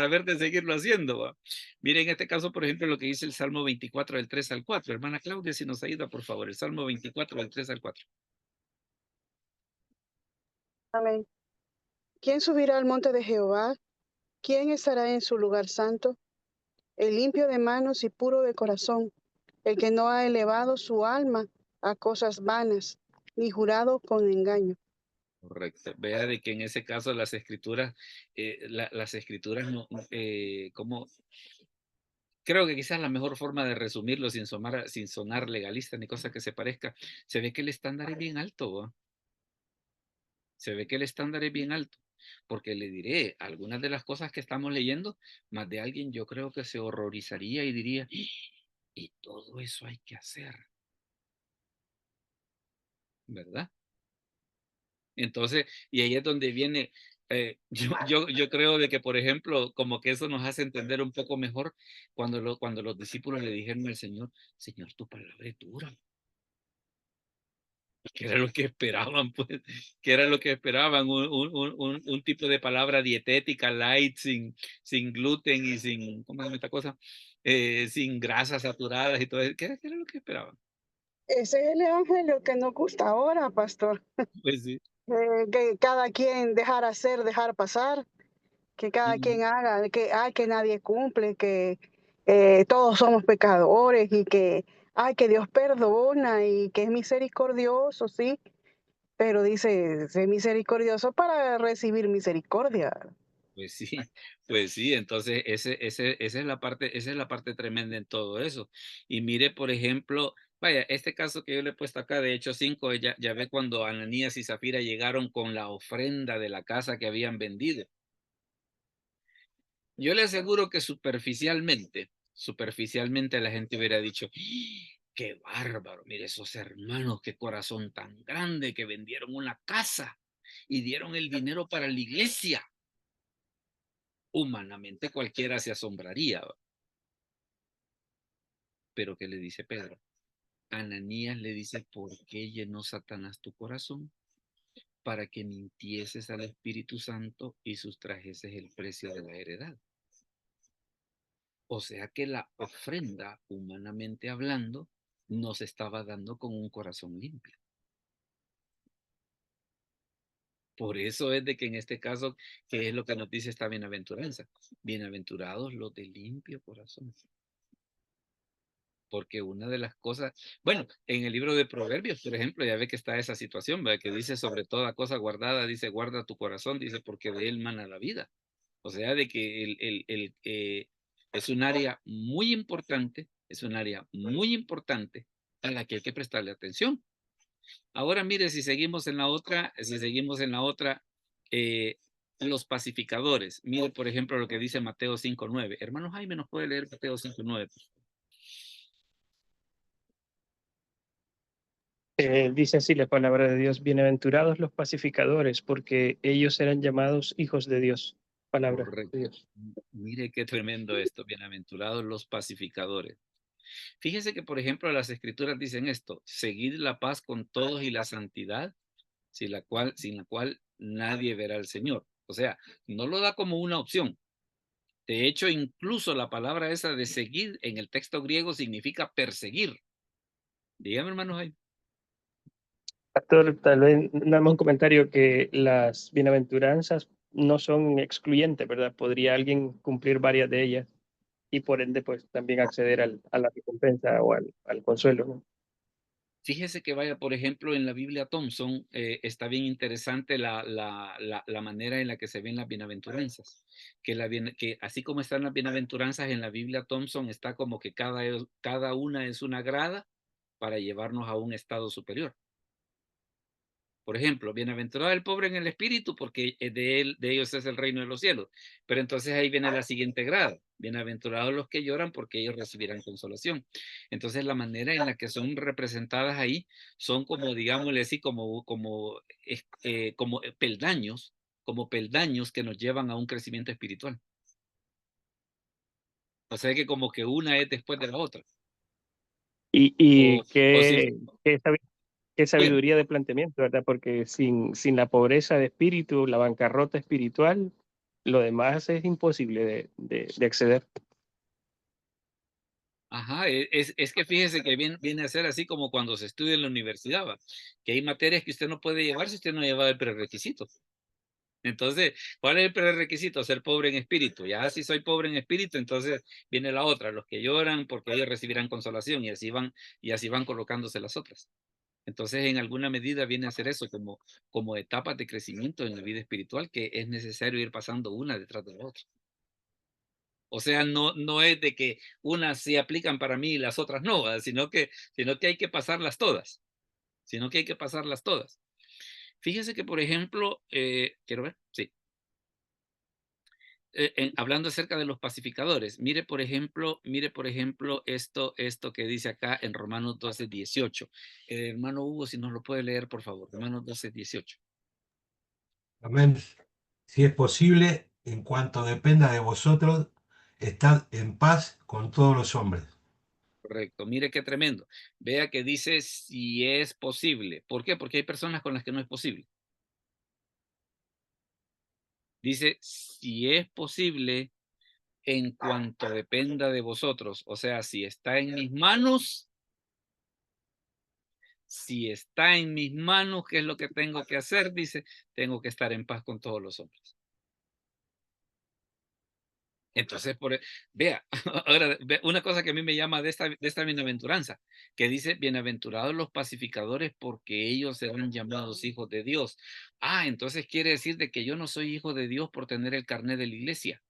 ver de seguirlo haciendo. ¿Va? Mire, en este caso, por ejemplo, lo que dice el Salmo 24 del 3 al 4. Hermana Claudia, si nos ayuda, por favor, el Salmo 24 del 3 al 4. Amén. ¿Quién subirá al monte de Jehová? ¿Quién estará en su lugar santo? El limpio de manos y puro de corazón, el que no ha elevado su alma a cosas vanas, ni jurado con engaño. Correcto. Vea de que en ese caso las escrituras, no, como creo que quizás la mejor forma de resumirlo sin sonar legalista ni cosa que se parezca, se ve que el estándar es bien alto, ¿va? Se ve que el estándar es bien alto, porque le diré, algunas de las cosas que estamos leyendo, más de alguien yo creo que se horrorizaría y diría, y todo eso hay que hacer, ¿verdad? Entonces, y ahí es donde viene, yo creo de que, por ejemplo, como que eso nos hace entender un poco mejor cuando los discípulos le dijeron al Señor, Señor, tu palabra es dura. Que era lo que esperaban, pues, que era lo que esperaban, un tipo de palabra dietética, light, sin gluten y sin, ¿cómo se llama esta cosa? Sin grasas saturadas y todo eso. ¿Qué era lo que esperaban? Ese es el evangelio que nos gusta ahora, pastor. Pues sí. Que cada quien dejar hacer, dejar pasar, que cada quien haga, que nadie cumple, que todos somos pecadores y que Dios perdona y que es misericordioso, sí, pero dice, sé misericordioso para recibir misericordia. Pues sí, entonces esa es la parte tremenda en todo eso. Y mire, por ejemplo, vaya, este caso que yo le he puesto acá de Hechos 5, ya ve cuando Ananías y Zafira llegaron con la ofrenda de la casa que habían vendido. Yo le aseguro que superficialmente la gente hubiera dicho, qué bárbaro, mire esos hermanos, qué corazón tan grande que vendieron una casa y dieron el dinero para la iglesia. Humanamente cualquiera se asombraría. Pero ¿qué le dice Pedro? Ananías le dice, ¿por qué llenó Satanás tu corazón? Para que mintieses al Espíritu Santo y sustrajeses el precio de la heredad. O sea que la ofrenda, humanamente hablando, nos estaba dando con un corazón limpio. Por eso es de que en este caso, ¿qué es lo que nos dice esta bienaventuranza? Bienaventurados los de limpio corazón. Porque una de las cosas, bueno, en el libro de Proverbios, por ejemplo, ya ve que está esa situación, ¿verdad? Que dice sobre toda cosa guardada, dice guarda tu corazón, dice porque de él mana la vida. O sea, de que es un área muy importante, a la que hay que prestarle atención. Ahora mire, si seguimos en la otra, los pacificadores. Mire, por ejemplo, lo que dice Mateo 5:9. Hermano Jaime, ¿nos puede leer Mateo 5:9? Dice así la palabra de Dios: bienaventurados los pacificadores, porque ellos serán llamados hijos de Dios. Palabra Correcto. de Dios. Mire qué tremendo esto. Bienaventurados los pacificadores. Fíjese que, por ejemplo, las escrituras dicen esto: seguid la paz con todos y la santidad, sin la cual nadie verá al Señor. O sea, no lo da como una opción. De hecho, incluso la palabra esa de seguir en el texto griego significa perseguir. Dígame, hermano Jaime. Pastor, tal vez nada más un comentario, que las bienaventuranzas no son excluyentes, ¿verdad? Podría alguien cumplir varias de ellas y por ende pues también acceder a la recompensa o al consuelo, ¿no? Fíjese que vaya, por ejemplo, en la Biblia Thompson, está bien interesante la manera en la que se ven las bienaventuranzas. Que así como están las bienaventuranzas en la Biblia Thompson, está como que cada una es una grada para llevarnos a un estado superior. Por ejemplo, bienaventurado el pobre en el espíritu, porque de ellos es el reino de los cielos. Pero entonces ahí viene la siguiente grada: bienaventurados los que lloran, porque ellos recibirán consolación. Entonces la manera en la que son representadas ahí son como, digámosle así, como peldaños que nos llevan a un crecimiento espiritual. O sea que como que una es después de la otra. Y O si, qué sabiduría de planteamiento, ¿verdad? Porque sin la pobreza de espíritu, la bancarrota espiritual, lo demás es imposible de acceder. Ajá, es que fíjese que viene a ser así como cuando se estudia en la universidad, ¿va? Que hay materias que usted no puede llevar si usted no lleva el prerequisito. Entonces, ¿cuál es el prerequisito? Ser pobre en espíritu. Ya si soy pobre en espíritu, entonces viene la otra: los que lloran, porque ellos recibirán consolación, y así van colocándose las otras. Entonces, en alguna medida viene a ser eso, como etapas de crecimiento en la vida espiritual, que es necesario ir pasando una detrás de la otra. O sea, no es de que unas sí aplican para mí y las otras no, ¿verdad? Sino que hay que pasarlas todas. Fíjese que, por ejemplo, quiero ver, sí. Hablando acerca de los pacificadores, mire por ejemplo esto que dice acá en Romanos 12:18. Hermano Hugo, si nos lo puede leer, por favor. Romanos 12:18. Amén. Si es posible, en cuanto dependa de vosotros, estad en paz con todos los hombres. Correcto, mire qué tremendo. Vea que dice si es posible. ¿Por qué? Porque hay personas con las que no es posible. Dice si es posible, en cuanto dependa de vosotros. O sea, si está en mis manos, ¿qué es lo que tengo que hacer? Dice, tengo que estar en paz con todos los hombres. Entonces, vea, ahora, una cosa que a mí me llama de esta bienaventuranza, que dice: bienaventurados los pacificadores, porque ellos serán llamados hijos de Dios. Entonces quiere decir de que yo no soy hijo de Dios por tener el carnet de la iglesia.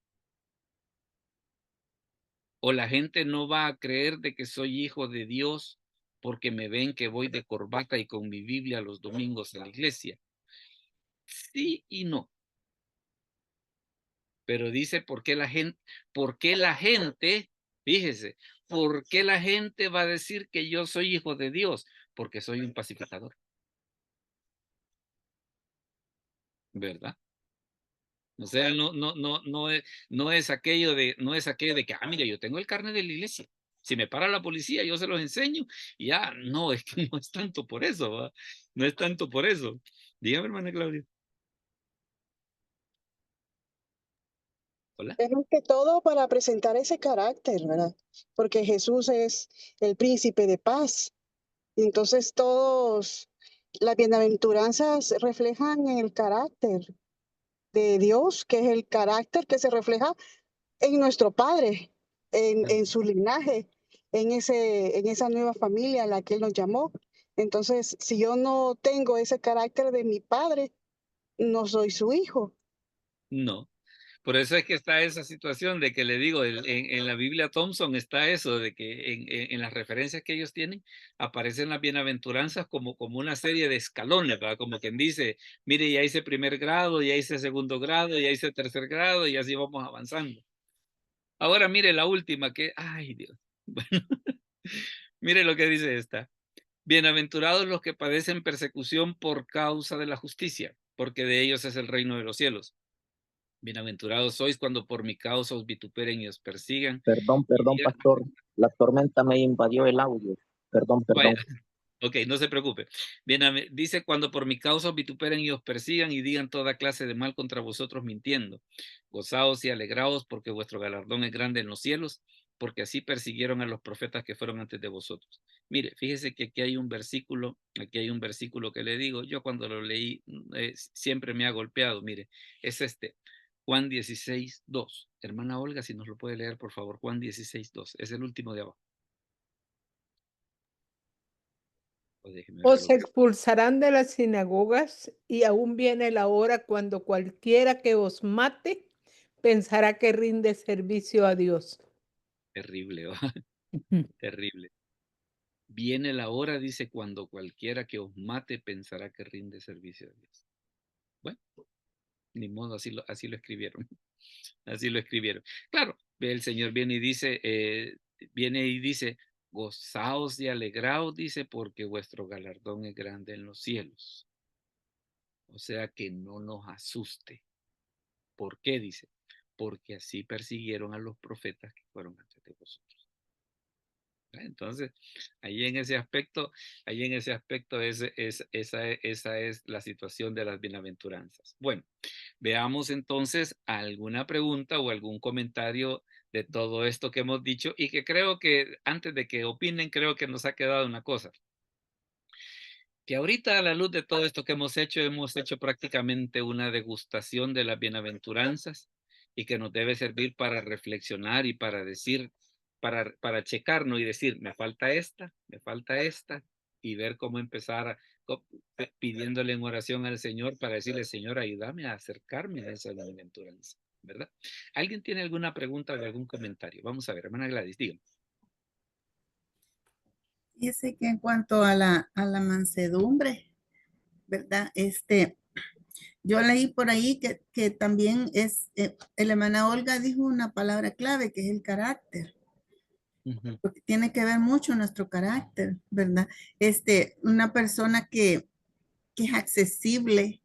O la gente no va a creer de que soy hijo de Dios porque me ven que voy de corbata y con mi Biblia los domingos a la iglesia. Sí y no. Pero dice, ¿por qué la gente, fíjese, por qué la gente va a decir que yo soy hijo de Dios? Porque soy un pacificador, ¿verdad? O sea, no es aquello de que, mira, yo tengo el carnet de la iglesia. Si me para la policía, yo se los enseño. Y no, es que no es tanto por eso, ¿va? No es tanto por eso. Dígame, hermana Claudia. Hola. Es más que todo para presentar ese carácter, ¿verdad? Porque Jesús es el príncipe de paz. Y entonces las bienaventuranzas reflejan el carácter de Dios, que es el carácter que se refleja en nuestro Padre, en su linaje, en esa nueva familia a la que Él nos llamó. Entonces, si yo no tengo ese carácter de mi Padre, no soy su hijo. No. Por eso es que está esa situación de que le digo, en la Biblia Thompson está eso, de que en las referencias que ellos tienen, aparecen las bienaventuranzas como una serie de escalones, ¿verdad? Como quien dice, mire, ya hice primer grado, ya hice segundo grado, ya hice tercer grado, y así vamos avanzando. Ahora mire la última que, ay Dios, bueno, mire lo que dice esta. Bienaventurados los que padecen persecución por causa de la justicia, porque de ellos es el reino de los cielos. Bienaventurados sois cuando por mi causa os vituperen y os persigan. Perdón, pastor. La tormenta me invadió el audio. Perdón. Vaya, ok, no se preocupe. Bien, dice, cuando por mi causa os vituperen y os persigan y digan toda clase de mal contra vosotros mintiendo. Gozaos y alegraos porque vuestro galardón es grande en los cielos, porque así persiguieron a los profetas que fueron antes de vosotros. Mire, fíjese que aquí hay un versículo que le digo, yo cuando lo leí siempre me ha golpeado, mire, es Juan 16:2. Hermana Olga, si nos lo puede leer, por favor, Juan 16:2, es el último de abajo. Os expulsarán de las sinagogas y aún viene la hora cuando cualquiera que os mate pensará que rinde servicio a Dios. Terrible, terrible. Viene la hora, dice, cuando cualquiera que os mate pensará que rinde servicio a Dios. Bueno, ni modo, así lo escribieron. Así lo escribieron. Claro, el Señor viene y dice, gozaos y alegraos, dice, porque vuestro galardón es grande en los cielos. O sea, que no nos asuste. ¿Por qué? Dice, porque así persiguieron a los profetas que fueron antes de vosotros. Entonces, ahí en ese aspecto, esa es la situación de las bienaventuranzas. Bueno, veamos entonces alguna pregunta o algún comentario de todo esto que hemos dicho, y que creo que antes de que opinen, creo que nos ha quedado una cosa. Que ahorita, a la luz de todo esto que hemos hecho prácticamente una degustación de las bienaventuranzas, y que nos debe servir para reflexionar y para decir, para checarnos y decir, me falta esta, y ver cómo empezar pidiéndole en oración al Señor para decirle, Señor, ayúdame a acercarme a esa bienaventuranza, ¿verdad? ¿Alguien tiene alguna pregunta o algún comentario? Vamos a ver, hermana Gladys, dígame. Fíjese que en cuanto a la mansedumbre, ¿verdad? Yo leí por ahí que también es, la hermana Olga dijo una palabra clave que es el carácter. Porque tiene que ver mucho nuestro carácter, ¿verdad? Una persona que es accesible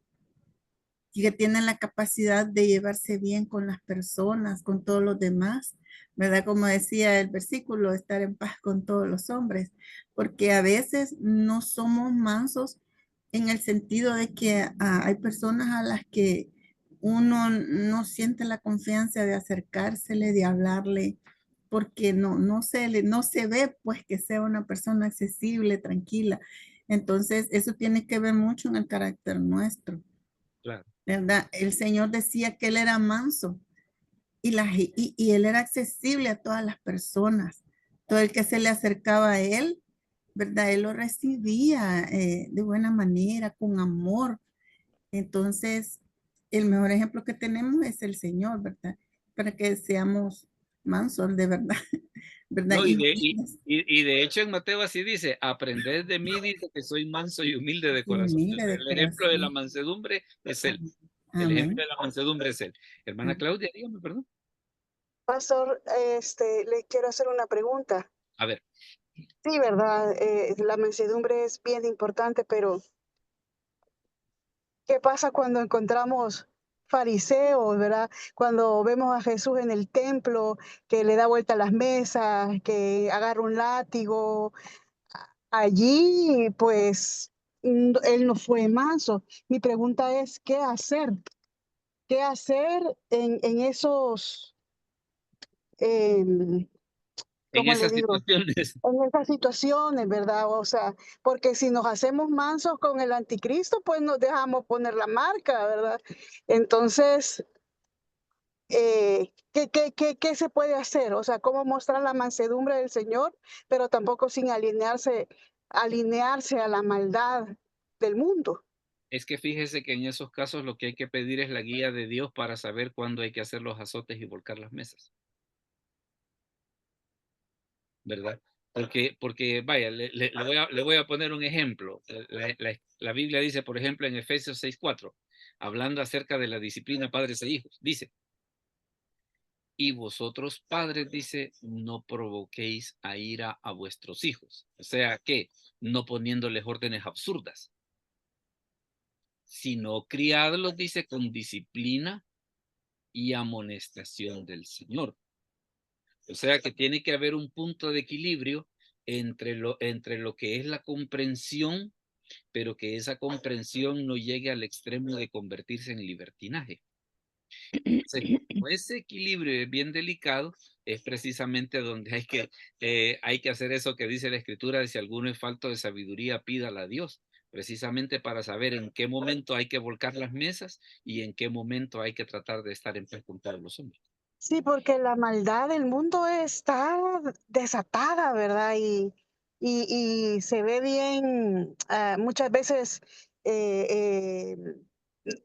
y que tiene la capacidad de llevarse bien con las personas, con todos los demás, ¿verdad? Como decía el versículo, estar en paz con todos los hombres, porque a veces no somos mansos en el sentido de que hay personas a las que uno no siente la confianza de acercársele, de hablarle, porque no se ve pues que sea una persona accesible, tranquila. Entonces, eso tiene que ver mucho en el carácter nuestro. Claro. ¿Verdad? El Señor decía que Él era manso y Él era accesible a todas las personas. Todo el que se le acercaba a Él, ¿verdad? Él lo recibía de buena manera, con amor. Entonces, el mejor ejemplo que tenemos es el Señor, ¿verdad? Para que seamos mansos de verdad. ¿Verdad? No, y de hecho en Mateo así dice, aprended de mí, dice que soy manso y humilde de corazón. El ejemplo de la mansedumbre es él. El ejemplo de la mansedumbre es él. Hermana Claudia, dígame, perdón. Pastor, le quiero hacer una pregunta. A ver. Sí, verdad, la mansedumbre es bien importante, pero ¿qué pasa cuando encontramos fariseos, verdad? Cuando vemos a Jesús en el templo, que le da vuelta a las mesas, que agarra un látigo. Allí, pues, él no fue manso. Mi pregunta es, ¿qué hacer? ¿Qué hacer en esos, En ¿cómo le esas digo? situaciones. En esas situaciones, ¿verdad? O sea, porque si nos hacemos mansos con el anticristo, pues nos dejamos poner la marca, ¿verdad? Entonces, ¿qué se puede hacer? O sea, ¿cómo mostrar la mansedumbre del Señor, pero tampoco sin alinearse a la maldad del mundo? Es que fíjese que en esos casos lo que hay que pedir es la guía de Dios para saber cuándo hay que hacer los azotes y volcar las mesas, ¿verdad? Porque vaya, le voy a poner un ejemplo. La Biblia dice, por ejemplo, en Efesios 6:4, hablando acerca de la disciplina padres e hijos, dice, y vosotros padres, dice, no provoquéis a ira a vuestros hijos. O sea que no poniéndoles órdenes absurdas, sino criadlos, dice, con disciplina y amonestación del Señor. O sea que tiene que haber un punto de equilibrio entre lo que es la comprensión, pero que esa comprensión no llegue al extremo de convertirse en libertinaje. Entonces, como ese equilibrio es bien delicado, es precisamente donde hay que hacer eso que dice la Escritura, de si alguno es falto de sabiduría, pídala a Dios, precisamente para saber en qué momento hay que volcar las mesas y en qué momento hay que tratar de estar en paz con todos los hombres. Sí, porque la maldad del mundo está desatada, ¿verdad? Y se ve bien, muchas veces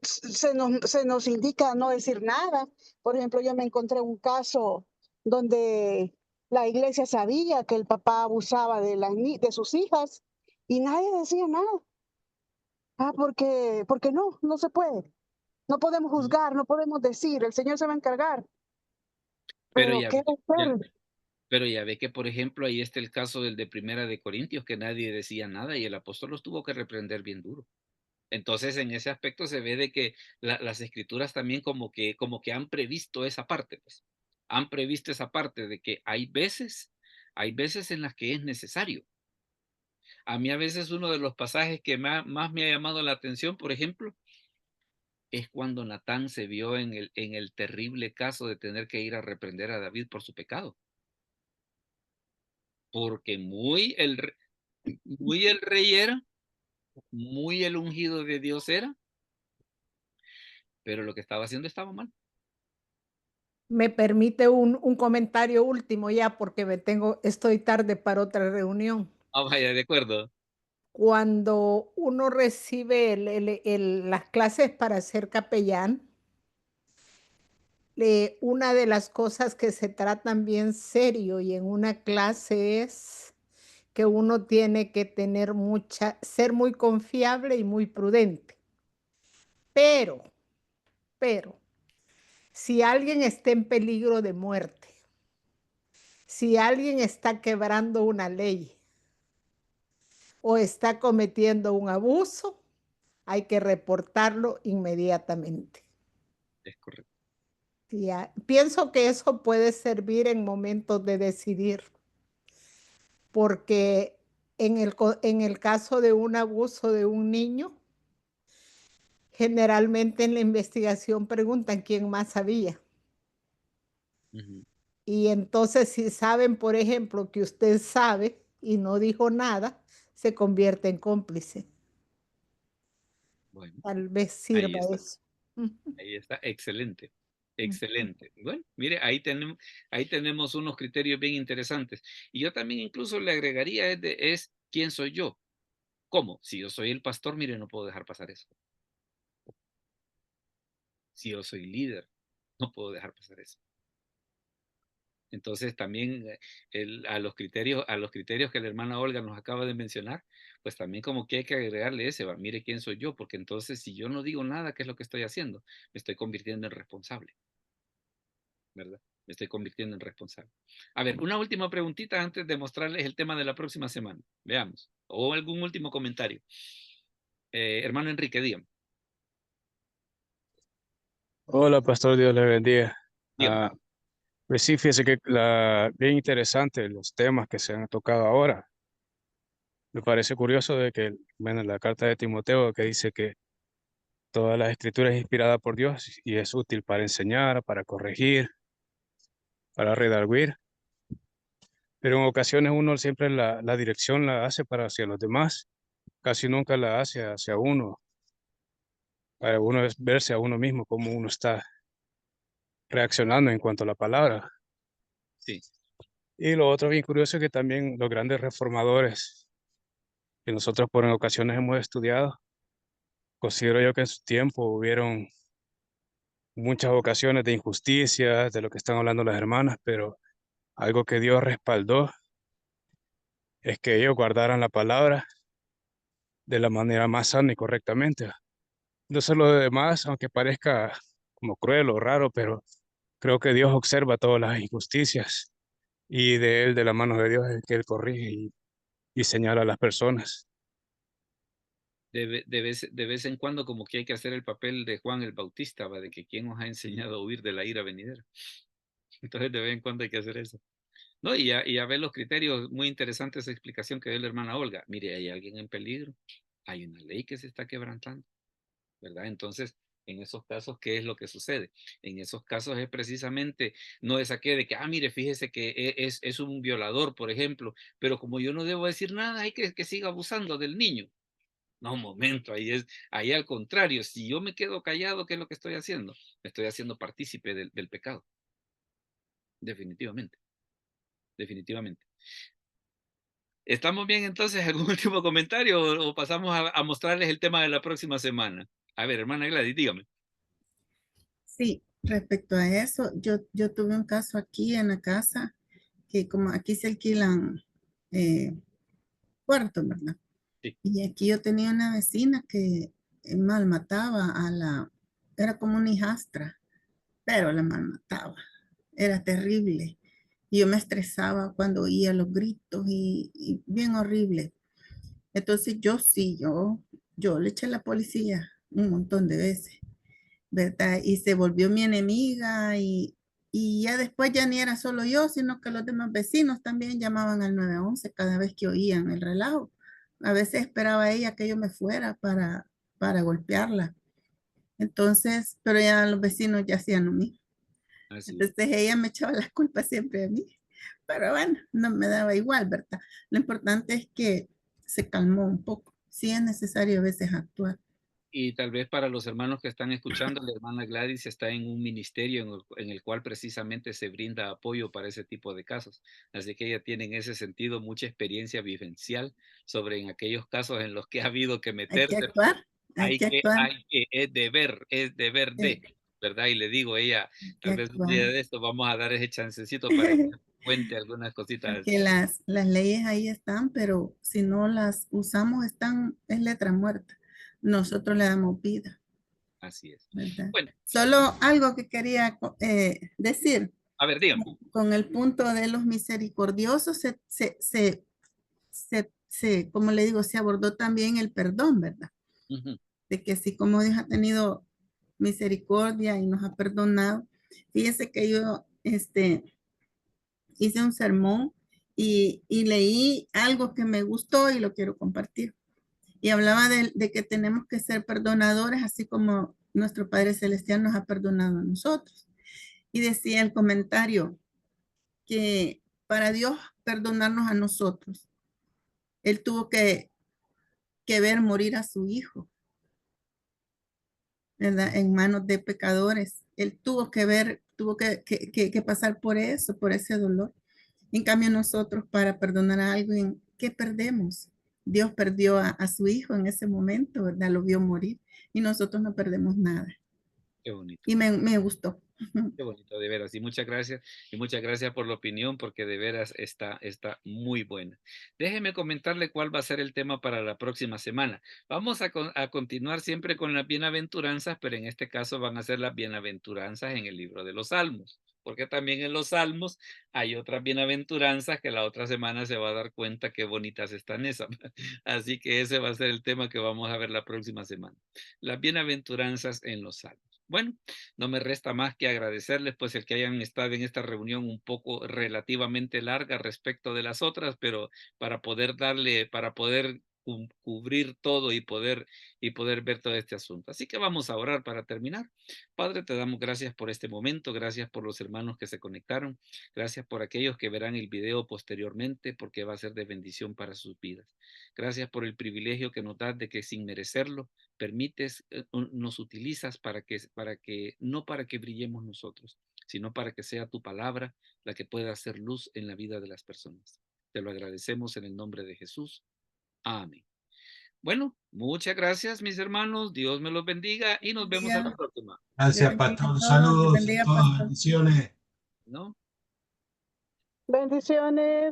se nos indica no decir nada. Por ejemplo, yo me encontré un caso donde la iglesia sabía que el papá abusaba de sus hijas y nadie decía nada. Porque no se puede. No podemos juzgar, no podemos decir, el Señor se va a encargar. Pero Pero ¿qué va a hacer? pero ya ve que, por ejemplo, ahí está el caso del de Primera de Corintios, que nadie decía nada y el apóstol los tuvo que reprender bien duro. Entonces, en ese aspecto se ve de que las escrituras también como que han previsto esa parte, pues. Han previsto esa parte de que hay veces en las que es necesario. A mí a veces uno de los pasajes que más me ha llamado la atención, por ejemplo, es cuando Natán se vio en el terrible caso de tener que ir a reprender a David por su pecado. Porque muy el rey era, muy el ungido de Dios era, pero lo que estaba haciendo estaba mal. Me permite un comentario último ya porque estoy tarde para otra reunión. Ah, vaya, de acuerdo. Cuando uno recibe las clases para ser capellán, una de las cosas que se tratan bien serio y en una clase es que uno tiene que ser muy confiable y muy prudente. Pero, si alguien está en peligro de muerte, si alguien está quebrando una ley o está cometiendo un abuso, hay que reportarlo inmediatamente. Es correcto. Pienso que eso puede servir en momentos de decidir, porque en el caso de un abuso de un niño, generalmente en la investigación preguntan quién más sabía. Ujú. Y entonces si saben, por ejemplo, que usted sabe y no dijo nada, se convierte en cómplice. Bueno, Tal vez ahí sirva está. eso. Ujú. Ahí está. Excelente. Ujú. Excelente. Bueno, mire, ahí tenemos unos criterios bien interesantes. Y yo también incluso le agregaría es ¿quién soy yo? ¿Cómo? Si yo soy el pastor, mire, no puedo dejar pasar eso. Si yo soy líder, no puedo dejar pasar eso. Entonces también a los criterios que la hermana Olga nos acaba de mencionar, pues también como que hay que agregarle ese, mire quién soy yo, porque entonces si yo no digo nada, ¿qué es lo que estoy haciendo? Me estoy convirtiendo en responsable, ¿verdad? Me estoy convirtiendo en responsable. A ver, una última preguntita antes de mostrarles el tema de la próxima semana. Veamos. O algún último comentario. Hermano Enrique, dígame. Hola, pastor, Dios le bendiga. Dígame. Pues sí, fíjese que bien interesante los temas que se han tocado ahora. Me parece curioso de que, bueno, la carta de Timoteo que dice que toda la escritura es inspirada por Dios y es útil para enseñar, para corregir, para redarguir, pero en ocasiones uno siempre la dirección la hace para hacia los demás, casi nunca la hace hacia uno, para uno es verse a uno mismo, cómo uno está reaccionando en cuanto a la palabra. Sí. Y lo otro bien curioso es que también los grandes reformadores que nosotros por en ocasiones hemos estudiado, considero yo que en su tiempo hubieron muchas ocasiones de injusticias, de lo que están hablando las hermanas, pero algo que Dios respaldó es que ellos guardaran la palabra de la manera más sana y correctamente. Entonces lo demás, aunque parezca como cruel o raro, pero creo que Dios observa todas las injusticias y de Él, de la mano de Dios, es que Él corrige y señala a las personas. De vez en cuando como que hay que hacer el papel de Juan el Bautista, ¿va? De que quién nos ha enseñado a huir de la ira venidera. Entonces de vez en cuando hay que hacer eso. No, y a ver los criterios, muy interesante esa explicación que dio la hermana Olga. Mire, hay alguien en peligro, hay una ley que se está quebrantando, ¿verdad? Entonces, en esos casos, ¿qué es lo que sucede? En esos casos es precisamente, no es aquel de que, mire, fíjese que es un violador, por ejemplo, pero como yo no debo decir nada, hay que siga abusando del niño. No, un momento, ahí al contrario, si yo me quedo callado, ¿qué es lo que estoy haciendo? Me estoy haciendo partícipe del pecado. Definitivamente, definitivamente. ¿Estamos bien entonces? ¿Algún último comentario o pasamos a mostrarles el tema de la próxima semana? A ver, hermana Gladys, dígame. Sí, respecto a eso, yo tuve un caso aquí en la casa, que como aquí se alquilan cuartos, ¿verdad? Sí. Y aquí yo tenía una vecina que malmataba era como una hijastra, pero la malmataba. Era terrible. Y yo me estresaba cuando oía los gritos y bien horrible. Entonces yo le eché a la policía un montón de veces, ¿verdad? Y se volvió mi enemiga y ya después ya ni era solo yo, sino que los demás vecinos también llamaban al 911 cada vez que oían el relajo. A veces esperaba ella que yo me fuera para golpearla. Entonces, pero ya los vecinos ya hacían lo mismo. Así es. Entonces ella me echaba las culpas siempre a mí. Pero bueno, no me daba igual, ¿verdad? Lo importante es que se calmó un poco. Sí es necesario a veces actuar. Y tal vez para los hermanos que están escuchando, la hermana Gladys está en un ministerio en el cual precisamente se brinda apoyo para ese tipo de casos. Así que ella tiene en ese sentido mucha experiencia vivencial sobre en aquellos casos en los que ha habido que Hay que meterse. actuar, hay que actuar, Es deber de, ¿verdad? Y le digo, ella, hay que tal vez un día actuar. de esto vamos a dar ese chancecito para que cuente algunas cositas. Porque las leyes ahí están, pero si no las usamos, es letra muerta. Nosotros le damos vida, Así es. ¿verdad? Bueno, Solo algo que quería decir, a ver, dígame. con el punto de los misericordiosos, como le digo, se abordó también el perdón, ¿verdad? Ujú. De que así como Dios ha tenido misericordia y nos ha perdonado, fíjese que yo hice un sermón y leí algo que me gustó y lo quiero compartir. Y hablaba de que tenemos que ser perdonadores, así como nuestro Padre Celestial nos ha perdonado a nosotros. Y decía el comentario que para Dios perdonarnos a nosotros, Él tuvo que ver morir a su hijo, ¿verdad? En manos de pecadores. Él tuvo que pasar por eso, por ese dolor. En cambio, nosotros para perdonar a alguien, ¿qué perdemos? Dios perdió a su hijo en ese momento, ¿verdad? Lo vio morir y nosotros no perdemos nada. Qué bonito. Y me gustó. Qué bonito, de veras. Y muchas gracias por la opinión, porque de veras está muy buena. Déjeme comentarle cuál va a ser el tema para la próxima semana. Vamos a continuar siempre con las bienaventuranzas, pero en este caso van a ser las bienaventuranzas en el libro de los Salmos, porque también en los Salmos hay otras bienaventuranzas que la otra semana se va a dar cuenta qué bonitas están esas. Así que ese va a ser el tema que vamos a ver la próxima semana. Las bienaventuranzas en los Salmos. Bueno, no me resta más que agradecerles pues el que hayan estado en esta reunión un poco relativamente larga respecto de las otras, pero para poder cubrir todo y poder ver todo este asunto. Así que vamos a orar para terminar. Padre, te damos gracias por este momento, gracias por los hermanos que se conectaron, gracias por aquellos que verán el video posteriormente, porque va a ser de bendición para sus vidas. Gracias por el privilegio que nos das de que sin merecerlo permites, nos utilizas no para que brillemos nosotros, sino para que sea tu palabra la que pueda hacer luz en la vida de las personas. Te lo agradecemos en el nombre de Jesús. Amén. Bueno, muchas gracias, mis hermanos. Dios me los bendiga y nos vemos a la próxima. Gracias, pastor. Saludos a todos, bendiciones. ¿No? Bendiciones.